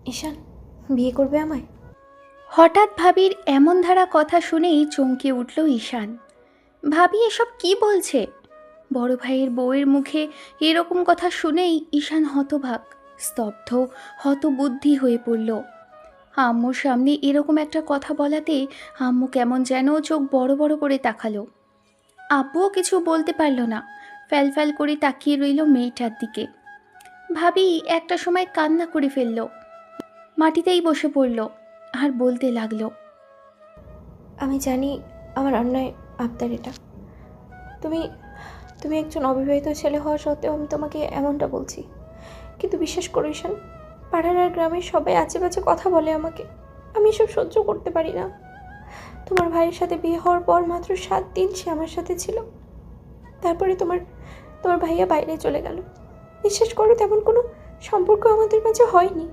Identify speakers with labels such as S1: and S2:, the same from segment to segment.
S1: ঈশান বিয়ে করবে আমায়?
S2: হঠাৎ ভাবির এমন ধারা কথা শুনেই চমকে উঠল ঈশান। ভাবি এসব কি বলছে? বড় ভাইয়ের বউয়ের মুখে এরকম কথা শুনেই ঈশান হতবাক, স্তব্ধ, হতবুদ্ধি হয়ে পড়ল। আম্মুর সামনে এরকম একটা কথা বলাতে আম্মু কেমন যেন চোখ বড় বড় করে তাকালো। আব্বুও কিছু বলতে পারল না, ফ্যাল ফ্যাল করে তাকিয়ে রইল মেয়েটার দিকে। ভাবি একটা সময় কান্না করে ফেলল, মাটিতেই বসে পড়ল আর বলতে লাগলো।
S1: আমি জানি আমার অন্যায় আবদার এটা। তুমি তুমি একজন অবিবাহিত ছেলে হওয়া সত্ত্বেও আমি তোমাকে এমনটা বলছি, কিন্তু বিশ্বাস করো ঈশান, পাড়ার আর গ্রামের সবাই আজে বাজে কথা বলে আমাকে। আমি এসব সহ্য করতে পারি না। তোমার ভাইয়ের সাথে বিয়ে হওয়ার পর মাত্র 7 দিন সে আমার সাথে ছিল। তারপরে তোমার তোমার ভাইয়া বাইরে চলে গেল। বিশ্বাস করো, তেমন কোনো সম্পর্ক আমাদের মাঝে হয়নি।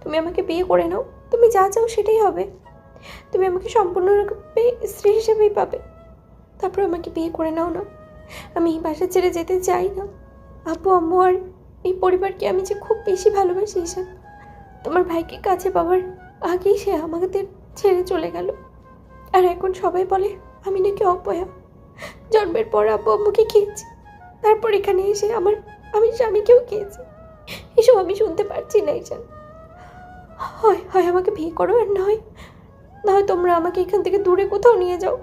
S1: তুমি আমাকে বিয়ে করে নাও, তুমি যা চাও সেটাই হবে। তুমি আমাকে সম্পূর্ণরূপে স্ত্রী হিসেবেই পাবে। তারপর আমাকে বিয়ে করে নাও না। আমি এই বাসা ছেড়ে যেতে চাই না। আব্বু আম্মু আর এই পরিবারকে আমি যে খুব বেশি ভালোবাসি ঈশান। তোমার ভাইকে কাছে পাওয়ার আগেই সে আমাদের ছেড়ে চলে গেল। আর এখন সবাই বলে আমি নাকি অপয়া। জন্মের পর আব্বু আম্মুকে খেয়েছি, তারপর এখানে এসে আমি স্বামীকেও খেয়েছি। এসব আমি শুনতে পারছি না ঈশান। হয় হয় আমাকে বিয়ে করো, আর না হয় তোমরা আমাকে এখান থেকে দূরে কোথাও নিয়ে যাও।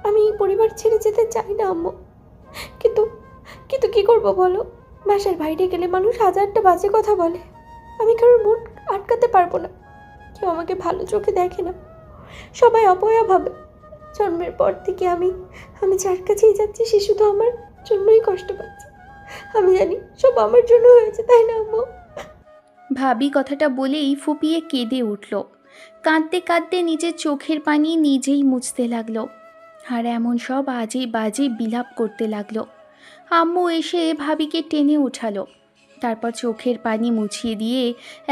S1: আমি এই পরিবার ছেড়ে যেতে চাই না আম্মু। কিন্তু কিন্তু কি করবো বলো? বাসার বাইরে গেলে মানুষ হাজারটা বাজে কথা বলে। আমি কারোর মন আটকাতে পারবো না। কেউ আমাকে ভালো চোখে দেখে না, সবাই অপয়া ভাবে। জন্মের পর থেকে আমি যার কাছেই যাচ্ছি সে শুধু আমার জন্যই কষ্ট পাচ্ছে। আমি জানি সব আমার জন্য হয়েছে, তাই না আম্মু?
S2: ভাবি কথাটা বলেই ফুপিয়ে কেঁদে উঠল। কাঁদতে কাঁদতে নিজের চোখের পানি নিজেই মুছতে লাগলো আর এমন সব আজে বাজে বিলাপ করতে লাগলো। আম্মু এসে ভাবিকে টেনে উঠালো, তারপর চোখের পানি মুছিয়ে দিয়ে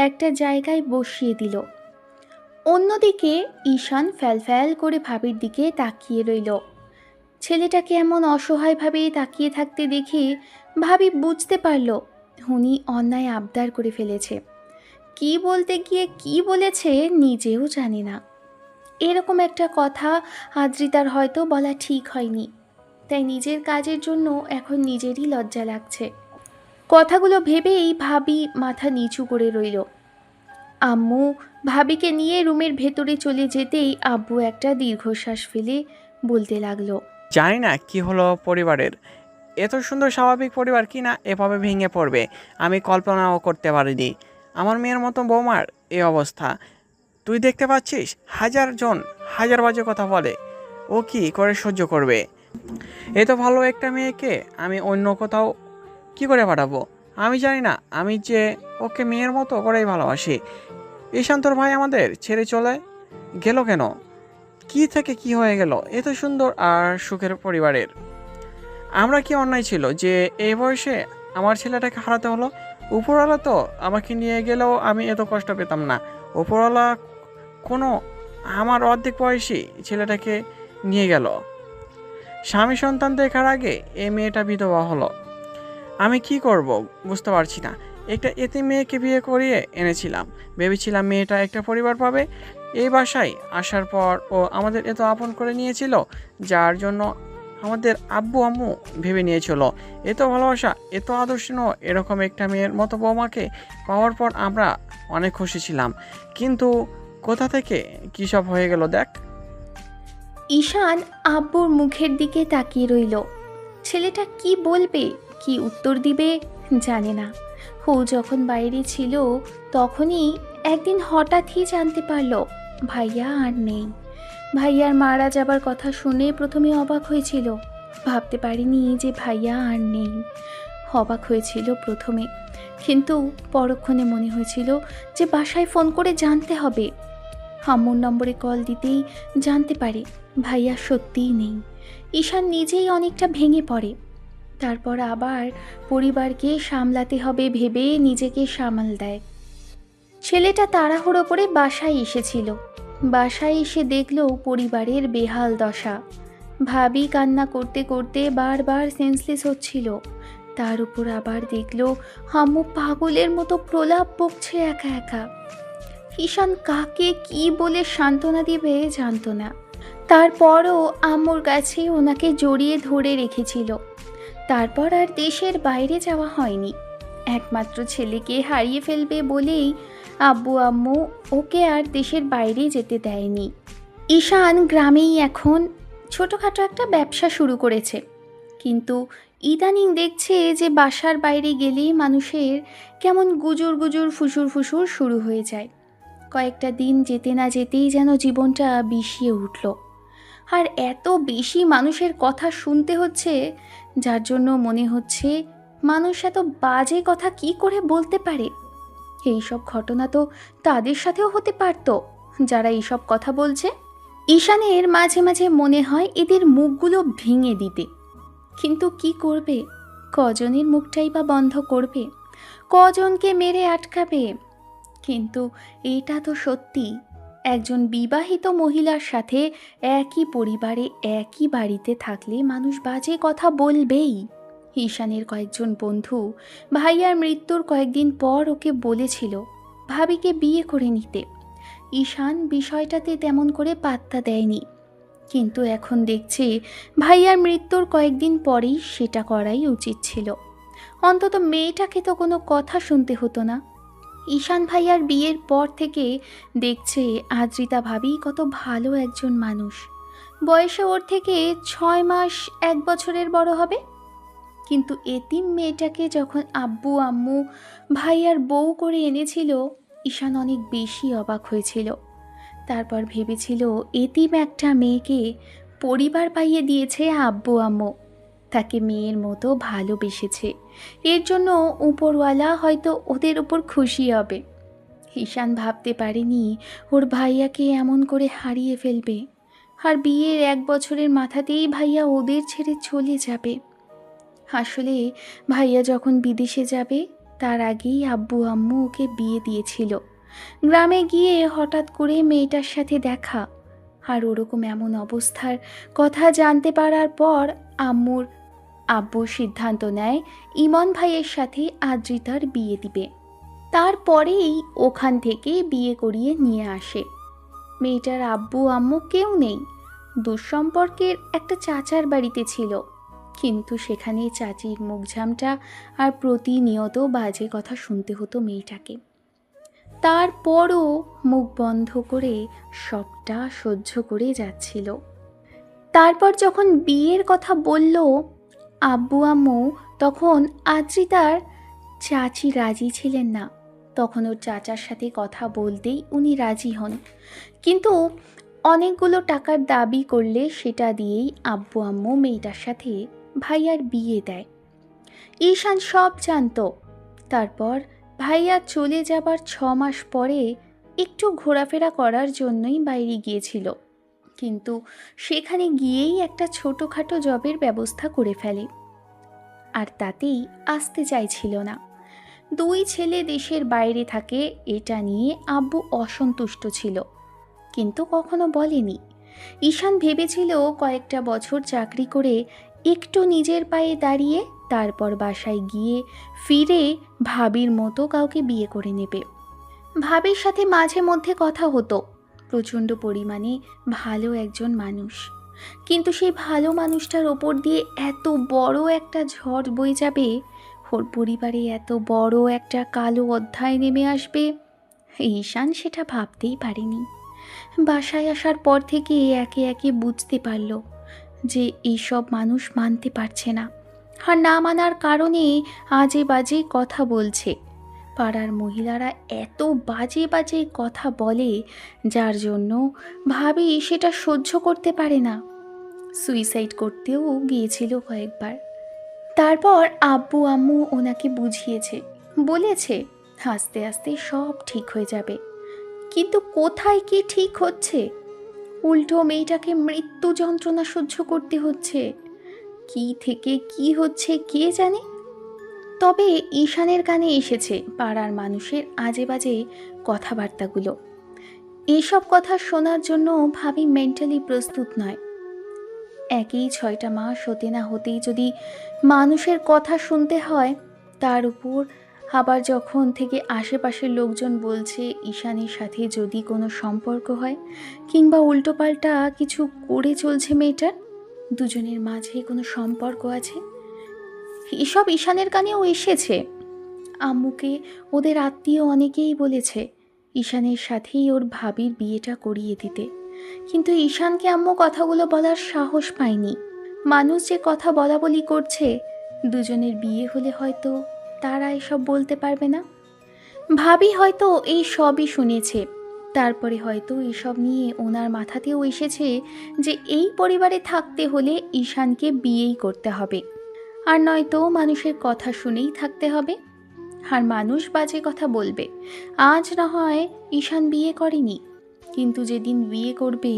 S2: একটা জায়গায় বসিয়ে দিল। অন্যদিকে ঈশান ফ্যাল করে ভাবির দিকে তাকিয়ে রইল। ছেলেটাকে এমন অসহায়ভাবে তাকিয়ে থাকতে দেখে ভাবি বুঝতে পারল উনি অন্যায় আবদার করে ফেলেছে। কি বলতে গিয়ে কি বলেছে নিজেও জানে না। এরকম একটা কথা আদ্রিতার হয়তো বলা ঠিক হয়নি, তাই নিজের কাজের জন্য এখন নিজেরই লজ্জা লাগছে। কথাগুলো ভেবেই ভাবি মাথা নিচু করে রইল। আম্মু ভাবিকে নিয়ে রুমের ভেতরে চলে যেতেই আব্বু একটা দীর্ঘশ্বাস ফেলে বলতে লাগলো।
S3: জানি না কি হলো পরিবারের, এত সুন্দর স্বাভাবিক পরিবার কি না এভাবে ভেঙে পড়বে আমি কল্পনাও করতে পারিনি। আমার মেয়ের মতো বৌমার এই অবস্থা তুই দেখতে পাচ্ছিস, হাজার জন হাজার বাজে কথা বলে, ও কি করে সহ্য করবে? এত ভালো একটা মেয়েকে আমি অন্য কোথাও কি করে পাঠাবো? আমি জানি না, আমি যে ওকে মেয়ের মতো করেই ভালোবাসি। ঈশান্তর ভাই আমাদের ছেড়ে চলে গেল কেন? কি থেকে কি হয়ে গেল এত সুন্দর আর সুখের পরিবারের? আমরা কি অন্যায় ছিল যে এই বয়সে আমার ছেলেটাকে হারাতে হলো? উপরওয়ালা তো আমাকে নিয়ে গেলেও আমি এত কষ্ট পেতাম না। উপরওয়ালা কোনো আমার অর্ধেক বয়সী ছেলেটাকে নিয়ে গেল। স্বামী সন্তান দেখার আগে এই মেয়েটা বিধবা হলো। আমি কি করব বুঝতে পারছি না। একটা এতে মেয়েকে বিয়ে করিয়ে এনেছিলাম, ভেবেছিলাম মেয়েটা একটা পরিবার পাবে। এই বাসায় আসার পর ও আমাদের এত আপন করে নিয়েছিল, যার জন্য আমাদের আব্বু আম্মু ভেবে নিয়েছিল এত ভালোবাসা, এত আদর্শ এরকম একটা মেয়ের মতো বৌমাকে পাওয়ার পর আমরা অনেক খুশি ছিলাম। কিন্তু কোথা থেকে কী সব হয়ে গেল দেখ।
S2: ঈশান আব্বুর মুখের দিকে তাকিয়ে রইল। ছেলেটা কি বলবে, কি উত্তর দিবে জানে না। ও যখন বাইরে ছিল তখনই একদিন হঠাৎই জানতে পারল ভাইয়া আর নেই। ভাইয়ার মারা যাবার কথা শুনে প্রথমে অবাক হয়েছিল, ভাবতে পারিনি যে ভাইয়া আর নেই। অবাক হয়েছিল প্রথমে, কিন্তু পরক্ষণে মনে হয়েছিল যে বাসায় ফোন করে জানতে হবে। আম্মুর নম্বরে কল দিতেই জানতে পারে ভাইয়া সত্যিই নেই। ঈশান নিজেই অনেকটা ভেঙে পড়ে। তারপর আবার পরিবারকে সামলাতে হবে ভেবে নিজেকে সামাল দেয়। ছেলেটা তাড়াহুড়ো করে বাসায় এসেছিল। বাসায় এসে দেখল পরিবারের বেহাল দশা। ভাবি কান্না করতে করতে বারবার সেন্সলেস হচ্ছিল। তার উপর আবার দেখল আম্মু পাগলের মতো প্রলাপ বকছে একা একা। ঈশান কাকে কি বলে সান্ত্বনা দিবে জানতো না। তারপরও আম্মুর কাছে ওনাকে জড়িয়ে ধরে রেখেছিল। তারপর আর দেশের বাইরে যাওয়া হয়নি। একমাত্র ছেলেকে হারিয়ে ফেলবে বলেই আব্বু আম্মু ওকে আর দেশের বাইরে যেতে দেয়নি। ঈশান গ্রামেই এখন ছোটোখাটো একটা ব্যবসা শুরু করেছে, কিন্তু ইদানিং দেখছে যে বাসার বাইরে গেলেই মানুষের কেমন গুজুর গুজুর ফুসুর ফুসুর শুরু হয়ে যায়। কয়েকটা দিন যেতে না যেতেই যেন জীবনটা বিষিয়ে উঠল। আর এত বেশি মানুষের কথা শুনতে হচ্ছে, যার জন্য মনে হচ্ছে মানুষ এত বাজে কথা কি করে বলতে পারে। এইসব ঘটনা তো তাদের সাথেও হতে পারত যারা এইসব কথা বলছে। ঈশানের মাঝে মাঝে মনে হয় এদের মুখগুলো ভেঙে দিতে, কিন্তু কি করবে? কজনের মুখটাই বা বন্ধ করবে? কজনকে মেরে আটকাবে? কিন্তু এটা তো সত্যি, একজন বিবাহিত মহিলার সাথে একই পরিবারে একই বাড়িতে থাকলে মানুষ বাজে কথা বলবেই। ঈশানের কয়েকজন বন্ধু ভাইয়ার মৃত্যুর কয়েকদিন পর ওকে বলেছিল ভাবিকে বিয়ে করে নিতে। ঈশান বিষয়টাতে তেমন করে পাত্তা দেয়নি, কিন্তু এখন দেখছে ভাইয়ার মৃত্যুর কয়েকদিন পরেই সেটা করাই উচিত ছিল। অন্তত মেয়েটাকে তো কোনো কথা শুনতে হতো না। ঈশান ভাইয়ার বিয়ের পর থেকে দেখছে আদ্রিতা ভাবি কত ভালো একজন মানুষ। বয়সে ওর থেকে 6 মাস 1 বছরের বড় হবে, কিন্তু এতিম মেয়েটাকে যখন আব্বু আম্মু ভাইয়ার বউ করে এনেছিল, ঈশান অনেক বেশি অবাক হয়েছিল। তারপর ভেবেছিল এতিম একটা মেয়েকে পরিবার পাইয়ে দিয়েছে আব্বু আম্মু, তাকে মেয়ের মতো ভালোবেসেছে। এর জন্য উপরওয়ালা হয়তো ওদের উপর খুশি হবে। ঈশান ভাবতে পারেনি ওর ভাইয়াকে এমন করে হারিয়ে ফেলবে, আর বিয়ের 1 বছরের মাথাতেই ভাইয়া ওদের ছেড়ে চলে যাবে। আসলে ভাইয়া যখন বিদেশে যাবে তার আগেই আব্বু আম্মু ওকে বিয়ে দিয়েছিল। গ্রামে গিয়ে হঠাৎ করে মেয়েটার সাথে দেখা, আর ওরকম এমন অবস্থার কথা জানতে পারার পর আব্বু সিদ্ধান্ত নেয় ইমন ভাইয়ের সাথে আদ্রিতার বিয়ে দিবে। তারপরেই ওখান থেকে বিয়ে করিয়ে নিয়ে আসে। মেয়েটার আব্বু আম্মু কেউ নেই, দুঃসম্পর্কের একটা চাচার বাড়িতে ছিল, কিন্তু সেখানে চাচির মুখঝামটা আর প্রতিনিয়ত বাজে কথা শুনতে হতো মেয়েটাকে। তারপরও মুখ বন্ধ করে সবটা সহ্য করে যাচ্ছিল। তারপর যখন বিয়ের কথা বলল আব্বু আম্মু, তখন আদ্রিতার চাচি রাজি ছিলেন না। তখন ওর চাচার সাথে কথা বলতেই উনি রাজি হন, কিন্তু অনেকগুলো টাকার দাবি করলে সেটা দিয়েই আব্বু আম্মু মেয়েটার সাথে ভাইয়ার বিয়ে দেয়। ঈশান সব জানতো। তারপর ভাইয়া চলে যাবার 6 মাস পরে একটু ঘোরাফেরা করার জন্যই বাইরে গিয়েছিল, কিন্তু সেখানে গিয়েই একটা ছোটোখাটো জবের ব্যবস্থা করে ফেলে, আর তাতেই আসতে চাইছিল না। 2 ছেলে দেশের বাইরে থাকে এটা নিয়ে আব্বু অসন্তুষ্ট ছিল, কিন্তু কখনো বলেনি। ঈশান ভেবেছিল কয়েকটা বছর চাকরি করে একটু নিজের পায়ে দাঁড়িয়ে তারপর বাসায় গিয়ে ফিরে ভাবির মতো কাউকে বিয়ে করে নেবে। ভাবির সাথে মাঝে মধ্যে কথা হতো, প্রচণ্ড পরিমাণে ভালো একজন মানুষ, কিন্তু সেই ভালো মানুষটার ওপর দিয়ে এত বড় একটা ঝড় বয়ে যাবে, ওর পরিবারে এত বড় একটা কালো অধ্যায় নেমে আসবে, ঈশান সেটা ভাবতেই পারেনি। বাসায় আসার পর থেকে একে একে বুঝতে পারল যে এইসব মানুষ মানতে পারছে না, আর না মানার কারণে আজে বাজে কথা বলছে। পাড়ার মহিলারা এত বাজে বাজে কথা বলে, যার জন্য ভাবি সেটা সহ্য করতে পারে না। সুইসাইড করতেও গিয়েছিল কয়েকবার। তারপর আব্বু আম্মু ওনাকে বুঝিয়েছে, বলেছে আস্তে আস্তে সব ঠিক হয়ে যাবে, কিন্তু কোথায় কি ঠিক হচ্ছে? উল্টো মেয়েটাকে মৃত্যু যন্ত্রণা সহ্য করতে হচ্ছে। কি থেকে কি হচ্ছে কে জানে। তবে ঈশানের কানে এসেছে পাড়ার মানুষের আজে বাজে কথাবার্তাগুলো। এইসব কথা শোনার জন্য ভাবি মেন্টালি প্রস্তুত নয়। একই 6টা মাস হতে না হতেই যদি মানুষের কথা শুনতে হয়, তার উপর আবার যখন থেকে আশেপাশের লোকজন বলছে ঈশানের সাথে যদি কোনো সম্পর্ক হয় কিংবা উল্টোপাল্টা কিছু করে চলছে মেয়েটার, দুজনের মাঝে কোনো সম্পর্ক আছে, এসব ঈশানের কানেও এসেছে। আম্মুকে ওদের আত্মীয় অনেকেই বলেছে ঈশানের সাথেই ওর ভাবির বিয়েটা করিয়ে দিতে, কিন্তু ঈশানকে আম্মু কথাগুলো বলার সাহস পায়নি। মানুষ যে কথা বলা বলি করছে, দুজনের বিয়ে হলে হয়তো তারা এসব বলতে পারবে না। ভাবি হয়তো এই সবই শুনেছে, তারপরে হয়তো এসব নিয়ে ওনার মাথাতেও এসেছে যে এই পরিবারে থাকতে হলে ঈশানকে বিয়েই করতে হবে, আর নয়তো মানুষের কথা শুনেই থাকতে হবে। আর মানুষ বাজে কথা বলবে, আজ না হয় ঈশান বিয়ে করেনি, কিন্তু যেদিন বিয়ে করবে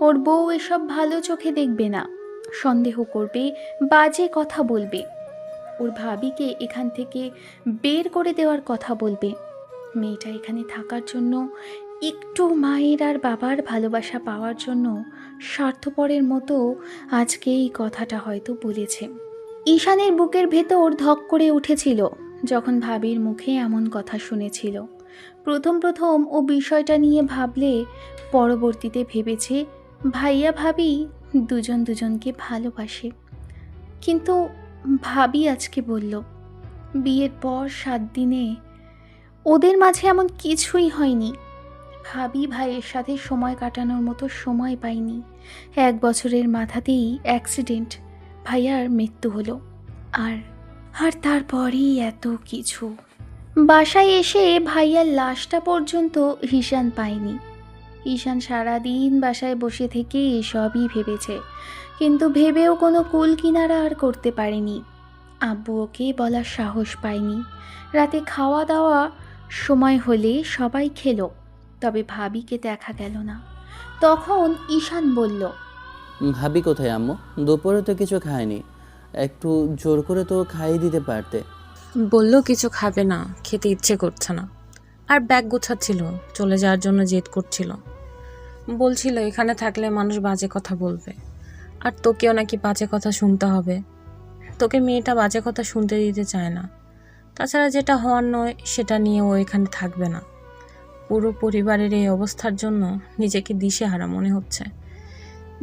S2: ওর বউ এসব ভালো চোখে দেখবে না, সন্দেহ করবে, বাজে কথা বলবে, ওর ভাবিকে এখান থেকে বের করে দেওয়ার কথা বলবে। মেয়েটা এখানে থাকার জন্য, একটু মায়ের আর বাবার ভালোবাসা পাওয়ার জন্য স্বার্থপরের মতো আজকে এই কথাটা হয়তো বলেছে। ঈশানের বুকের ভেতর ধক করে উঠেছিল যখন ভাবির মুখে এমন কথা শুনেছিল। প্রথম প্রথম ও বিষয়টা নিয়ে ভাবলে পরবর্তীতে ভেবেছে ভাইয়া ভাবি দুজন দুজনকে ভালোবাসে। কিন্তু ভাবি আজকে বলল বিয়ের পর 7 দিনে ওদের মাঝে এমন কিছুই হয়নি। ভাবি ভাইয়ের সাথে সময় কাটানোর মতো সময় পাইনি। 1 বছরের মাথাতেই অ্যাক্সিডেন্ট, ভাইয়ার মৃত্যু হলো। আর আর তারপরেই এত কিছু। বাসায় এসে ভাইয়ার লাশটা পর্যন্ত ঈশান পায়নি। ঈশান সারাদিন বাসায় বসে থেকে এসবই ভেবেছে, কিন্তু ভেবেও কোনো কুল কিনারা আর করতে পারেনি। আব্বু ওকে বলার সাহস পায়নি। রাতে খাওয়া দাওয়া সময় হলে সবাই খেলো, তবে ভাবিকে দেখা গেল না। তখন ঈশান বলল,
S4: ভাবি কোথায় আম্মু? দুপুরে তো কিছু খায়নি, একটু জোর করে তো খাইয়ে দিতে পারতে।
S5: বললো কিছু খাবে না, খেতে ইচ্ছে করছে না, আর ব্যাগ গোছাচ্ছিল, চলে যাওয়ার জন্য জেদ করছিল। বলছিল এখানে থাকলে মানুষ বাজে কথা বলবে, আর তোকেও নাকি বাজে কথা শুনতে হবে। তোকে মেয়েটা বাজে কথা শুনতে দিতে চায় না। তাছাড়া যেটা হওয়ার নয় সেটা নিয়ে ও এখানে থাকবে না। পুরো পরিবারের এই অবস্থার জন্য নিজেকে দিশেহারা মনে হচ্ছে।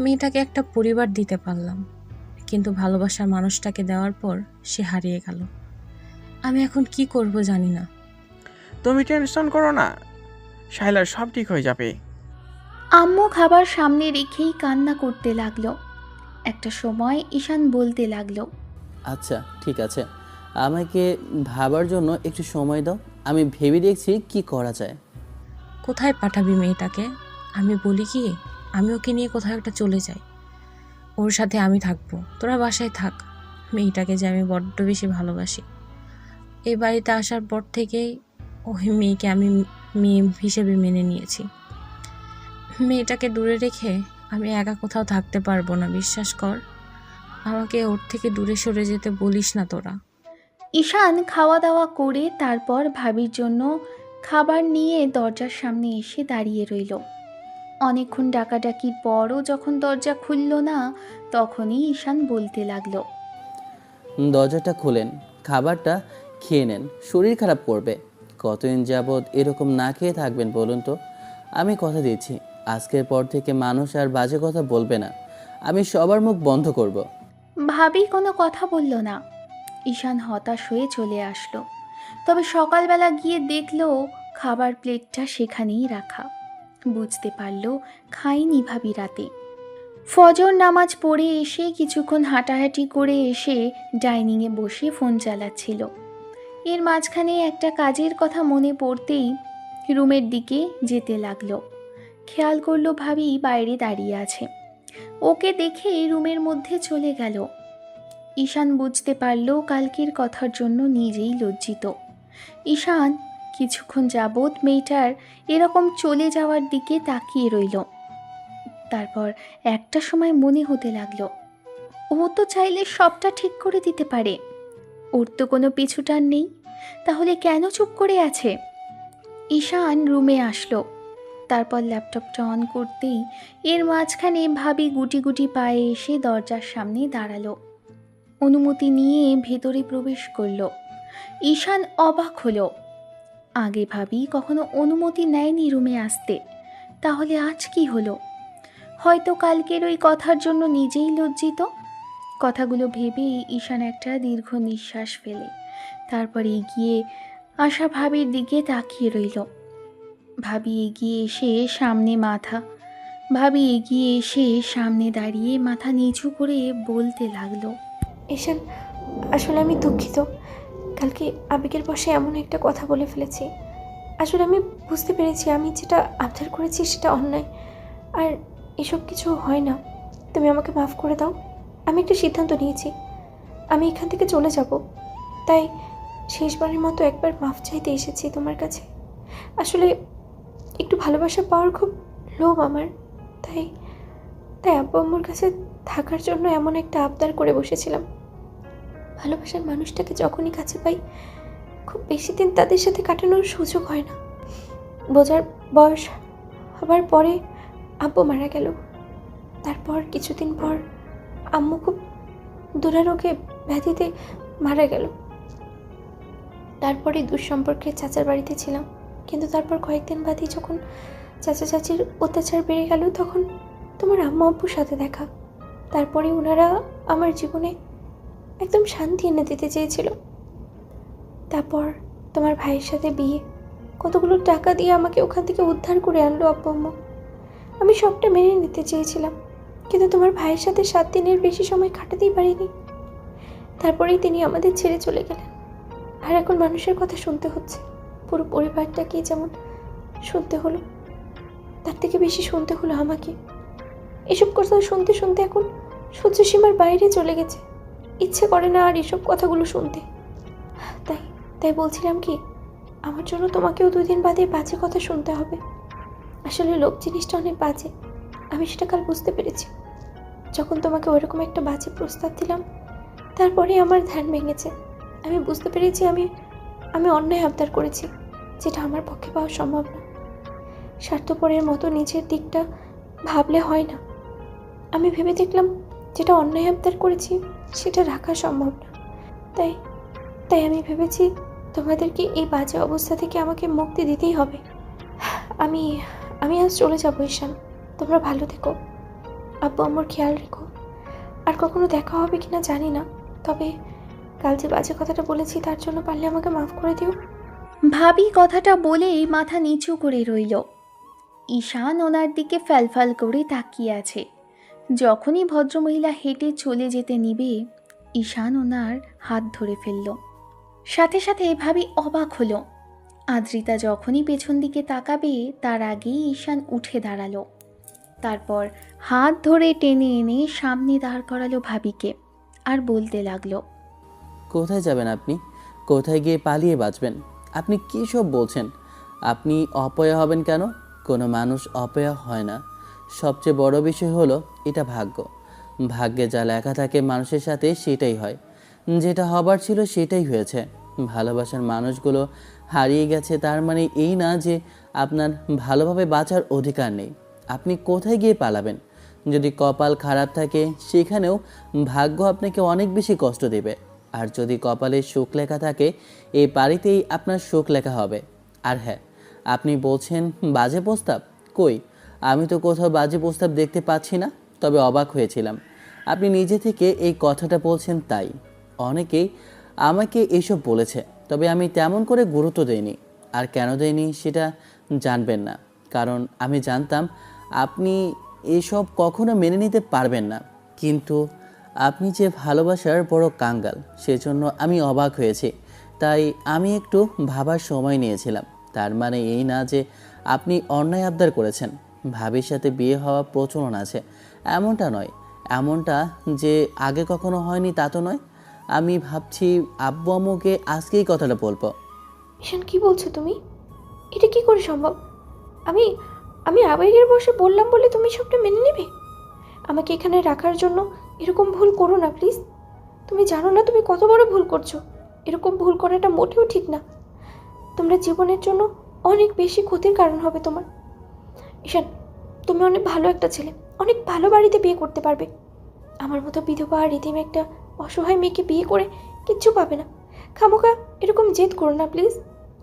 S5: মেয়েটাকে একটা পরিবার দিতে পারলাম, কিন্তু ভালোবাসার মানুষটাকে দেওয়ার পর সে হারিয়ে গেল। আমি এখন কি করব জানি না।
S3: তুমি টেনশন করো না, শাইলার সব ঠিক হয়ে যাবে।
S2: আম্মু খাবার সামনে রেখেই কান্না করতে লাগলো। একটা সময় ঈশান বলতে লাগলো,
S4: আচ্ছা ঠিক আছে, আমাকে ভাবার জন্য একটু সময় দাও, আমি ভেবে দেখছি কি করা যায়।
S5: কোথায় পাঠাবি মেয়েটাকে? আমি বলি কি, আমি ওকে নিয়ে কোথাও একটা চলে যাই, ওর সাথে আমি থাকবো, তোরা বাসায় থাক। মেয়েটাকে যে আমি বড্ড বেশি ভালোবাসি। এই বাড়িতে আসার পর থেকেই ওই মেয়েকে আমি মেয়ে হিসেবে মেনে নিয়েছি। মেয়েটাকে দূরে রেখে আমি একা কোথাও থাকতে পারবো না, বিশ্বাস কর। আমাকে ওর থেকে দূরে সরে যেতে বলিস না তোরা।
S2: ঈশান খাওয়া দাওয়া করে তারপর ভাবির জন্য খাবার নিয়ে দরজার সামনে এসে দাঁড়িয়ে রইল। অনেকক্ষণ ডাকাডাকির পরও যখন দরজা খুলল না, তখনই ঈশান বলতে লাগলো,
S4: দরজাটা খুলেন, খাবারটা খেয়ে নেন, শরীর খারাপ করবে। কতদিন যাবৎ এরকম না খেয়ে থাকবেন বলুন তো? আমি কথা দিচ্ছি, আজকের পর থেকে মানুষ আর বাজে কথা বলবে না, আমি সবার মুখ বন্ধ করব।
S2: ভাবি কোনো কথা বলল না। ঈশান হতাশ হয়ে চলে আসলো। তবে সকালবেলা গিয়ে দেখলো খাবার প্লেটটা সেখানেই রাখা। বুঝতে পারলো খায়নি ভাবি রাতে। ফজর নামাজ পড়ে এসে কিছুক্ষণ হাঁটাহাঁটি করে এসে ডাইনিংয়ে বসে ফোন চালাচ্ছিল। এর মাঝখানে একটা কাজের কথা মনে পড়তেই রুমের দিকে যেতে লাগলো। খেয়াল করলো ভাবি বাইরে দাঁড়িয়ে আছে। ওকে দেখে রুমের মধ্যে চলে গেল। ঈশান বুঝতে পারল কালকের কথার জন্য নিজেই লজ্জিত। ঈশান কিছুক্ষণ যাবৎ মেয়েটার এরকম চলে যাওয়ার দিকে তাকিয়ে রইল। তারপর একটা সময় মনে হতে লাগলো, ও তো চাইলে সবটা ঠিক করে দিতে পারে, ওর তো কোনো পিছুটান নেই, তাহলে কেন চুপ করে আছে? ঈশান রুমে আসলো। তারপর ল্যাপটপটা অন করতেই এর মাঝখানে ভাবি গুটি গুটি পায়ে এসে দরজার সামনে দাঁড়ালো। অনুমতি নিয়ে ভেতরে প্রবেশ করলো। ঈশান অবাক হলো। আগে ভাবি কখনো অনুমতি নেয়নি রুমে আসতে, তাহলে আজ কি হলো? হয়তো কালকের ওই কথার জন্য নিজেই লজ্জিত। কথাগুলো ভেবেই ঈশান একটা দীর্ঘ নিঃশ্বাস ফেলে তারপর এগিয়ে আসা ভাবির দিকে তাকিয়ে রইল। ভাবি এগিয়ে এসে সামনে দাঁড়িয়ে মাথা নিচু করে বলতে লাগলো,
S1: ঈশান, আসলে আমি দুঃখিত। কালকে আবেগের বশে এমন একটা কথা বলে ফেলেছি। আসলে আমি বুঝতে পেরেছি আমি যেটা আবদার করেছি সেটা অন্যায়, আর এসব কিছু হয় না। তুমি আমাকে মাফ করে দাও। আমি একটা সিদ্ধান্ত নিয়েছি, আমি এখান থেকে চলে যাব। তাই শেষবারের মতো একবার মাফ চাইতে এসেছি তোমার কাছে। আসলে একটু ভালোবাসা পাওয়ার খুব লোভ আমার, তাই তাই আব্বু আম্মুর কাছে থাকার জন্য এমন একটা আবদার করে বসেছিলাম। ভালোবাসার মানুষটাকে যখনই কাছে পাই, খুব বেশি দিন তাদের সাথে কাটানোর সুযোগ হয় না। বোঝার বয়স হবার পরে আব্বু মারা গেল। তারপর কিছুদিন পর আম্মু খুব দুরারোগে ব্যাধিতে মারা গেল। তারপরে দুঃসম্পর্কে চাচার বাড়িতে ছিলাম, কিন্তু তারপর কয়েকদিন বাদই যখন চাচা চাচির অত্যাচার বেড়ে গেল, তখন তোমার আম্মু আব্বুর সাথে দেখা। তারপরে ওনারা আমার জীবনে একদম শান্তি এনে দিতে চেয়েছিল। তারপর তোমার ভাইয়ের সাথে বিয়ে, কতগুলো টাকা দিয়ে আমাকে ওখান থেকে উদ্ধার করে আনলো আব্বু আম্মু। আমি সবটা মেনে নিতে চেয়েছিলাম, কিন্তু তোমার ভাইয়ের সাথে 7 দিনের বেশি সময় কাটাতেই পারিনি। তারপরেই তিনি আমাদের ছেড়ে চলে গেলেন। আর এখন মানুষের কথা শুনতে হচ্ছে। পুরো পরিবারটাকে যেমন শুনতে হলো, তার থেকে বেশি শুনতে হলো আমাকে। এসব কথা শুনতে শুনতে এখন সহ্য সীমার বাইরে চলে গেছে। ইচ্ছে করে না আর এসব কথাগুলো শুনতে। তাই তাই বলছিলাম কি, আমার জন্য তোমাকেও 2 দিন বাদে বাজে কথা শুনতে হবে। আসলে লোক জিনিসটা অনেক বাজে, আমি সেটা কাল বুঝতে পেরেছি। যখন তোমাকে ওইরকম একটা বাজে প্রস্তাব দিলাম, তারপরে আমার ধ্যান ভেঙেছে। আমি বুঝতে পেরেছি আমি অন্যায় আবদার করেছি, যেটা আমার পক্ষে পাওয়া সম্ভব না। স্বার্থপরের মতো নিজের দিকটা ভাবলে হয় না। আমি ভেবে দেখলাম যেটা অন্যায় আবদার করেছি সেটা রাখা সম্ভব না। তাই তাই আমি ভেবেছি তোমাদেরকে এই বাজে অবস্থা থেকে আমাকে মুক্তি দিতেই হবে। আমি আমি আজ চলে যাবো ঈশান। তোমরা ভালো থেকো, আব্বু আম্মুর খেয়াল রেখো। আর কখনো দেখা হবে কিনা জানি না, তবে কাল যে বাজে কথাটা বলেছি তার জন্য পারলে আমাকে মাফ করে দিও।
S2: ভাবি কথাটা বলেই মাথা নিচু করে রইল। ঈশান ওনার দিকে ফ্যালফ্যাল করে তাকিয়ে আছে। যখনই ভদ্রমহিলা হেঁটে চলে যেতে নিবে, ঈশান ওনার হাত ধরে ফেলল। সাথে সাথে ভাবি অবাক হলো। আদ্রিতা যখনই পেছন দিকে তাকাবে তার আগেই ঈশান উঠে দাঁড়ালো। তারপর হাত ধরে টেনে এনে সামনে দাঁড় করালো ভাবিকে, আর বলতে লাগলো,
S4: কোথায় যাবেন আপনি? কোথায় গিয়ে পালিয়ে বাঁচবেন? আপনি কী সব বলছেন? আপনি অপয়া হবেন কেন? কোনো মানুষ অপয়া হয় না। সবচেয়ে বড় বিষয় হলো এটা ভাগ্য। ভাগ্যে যা লেখা থাকে মানুষের সাথে সেটাই হয়। যেটা হবার ছিল সেটাই হয়েছে। ভালোবাসার মানুষগুলো হারিয়ে গেছে, তার মানে এই না যে আপনার ভালোভাবে বাঁচার অধিকার নেই। আপনি কোথায় গিয়ে পালাবেন? যদি কপাল খারাপ থাকে সেখানেও ভাগ্য আপনাকে অনেক বেশি কষ্ট দেবে। আর যদি কপালে সুখ লেখা থাকে এই বাড়িতেই আপনার সুখ লেখা হবে। আর হ্যাঁ, আপনি বলছেন বাজে প্রস্তাব, কই আমি তো কোথাও বাজে প্রস্তাব দেখতে পাচ্ছি না। তবে অবাক হয়েছিলাম আপনি নিজে থেকে এই কথাটা বলছেন, তাই অনেকেই আমাকে এইসব বলেছে, তবে আমি তেমন করে গুরুত্ব দেইনি। আর কেন দেইনি সেটা জানবেন না, কারণ আমি জানতাম আপনি এসব কখনো মেনে নিতে পারবেন না। কিন্তু আপনি যে ভালোবাসার বড় কাঙ্গাল সেজন্য আমি অবাক হয়েছি। তাই আমি একটু ভাবার সময় নিয়েছিলাম। তার মানে এই না যে আপনি অন্যায় আবদার করেছেন। ভাবির সাথে বিয়ে হওয়া প্রচলন আছে এমনটা নয়, এমনটা যে আগে কখনো হয়নি তা তো নয়। আমি ভাবছি আব্বু আম্মুকে আজকেই কথাটা বলবো।
S1: ঈশান, কি বলছো তুমি? এটা কি করে সম্ভব? আমি আমি আবেগের বশে বললাম বলে তুমি সবটা মেনে নেবে? আমাকে এখানে রাখার জন্য এরকম ভুল করো না প্লিজ। তুমি জানো না তুমি কত বড় ভুল করছো। এরকম ভুল করাটা মোটেও ঠিক না। তোমরা জীবনের জন্য অনেক বেশি ক্ষতির কারণ হবে তোমার। ঈশান, তুমি অনেক ভালো একটা ছেলে, অনেক ভালো বাড়িতে বিয়ে করতে পারবে। আমার মতো বিধবা আর রীতিম একটা অসহায় মেয়েকে বিয়ে করে কিচ্ছু পাবে না। খামোখা এরকম জেদ করো না প্লিজ।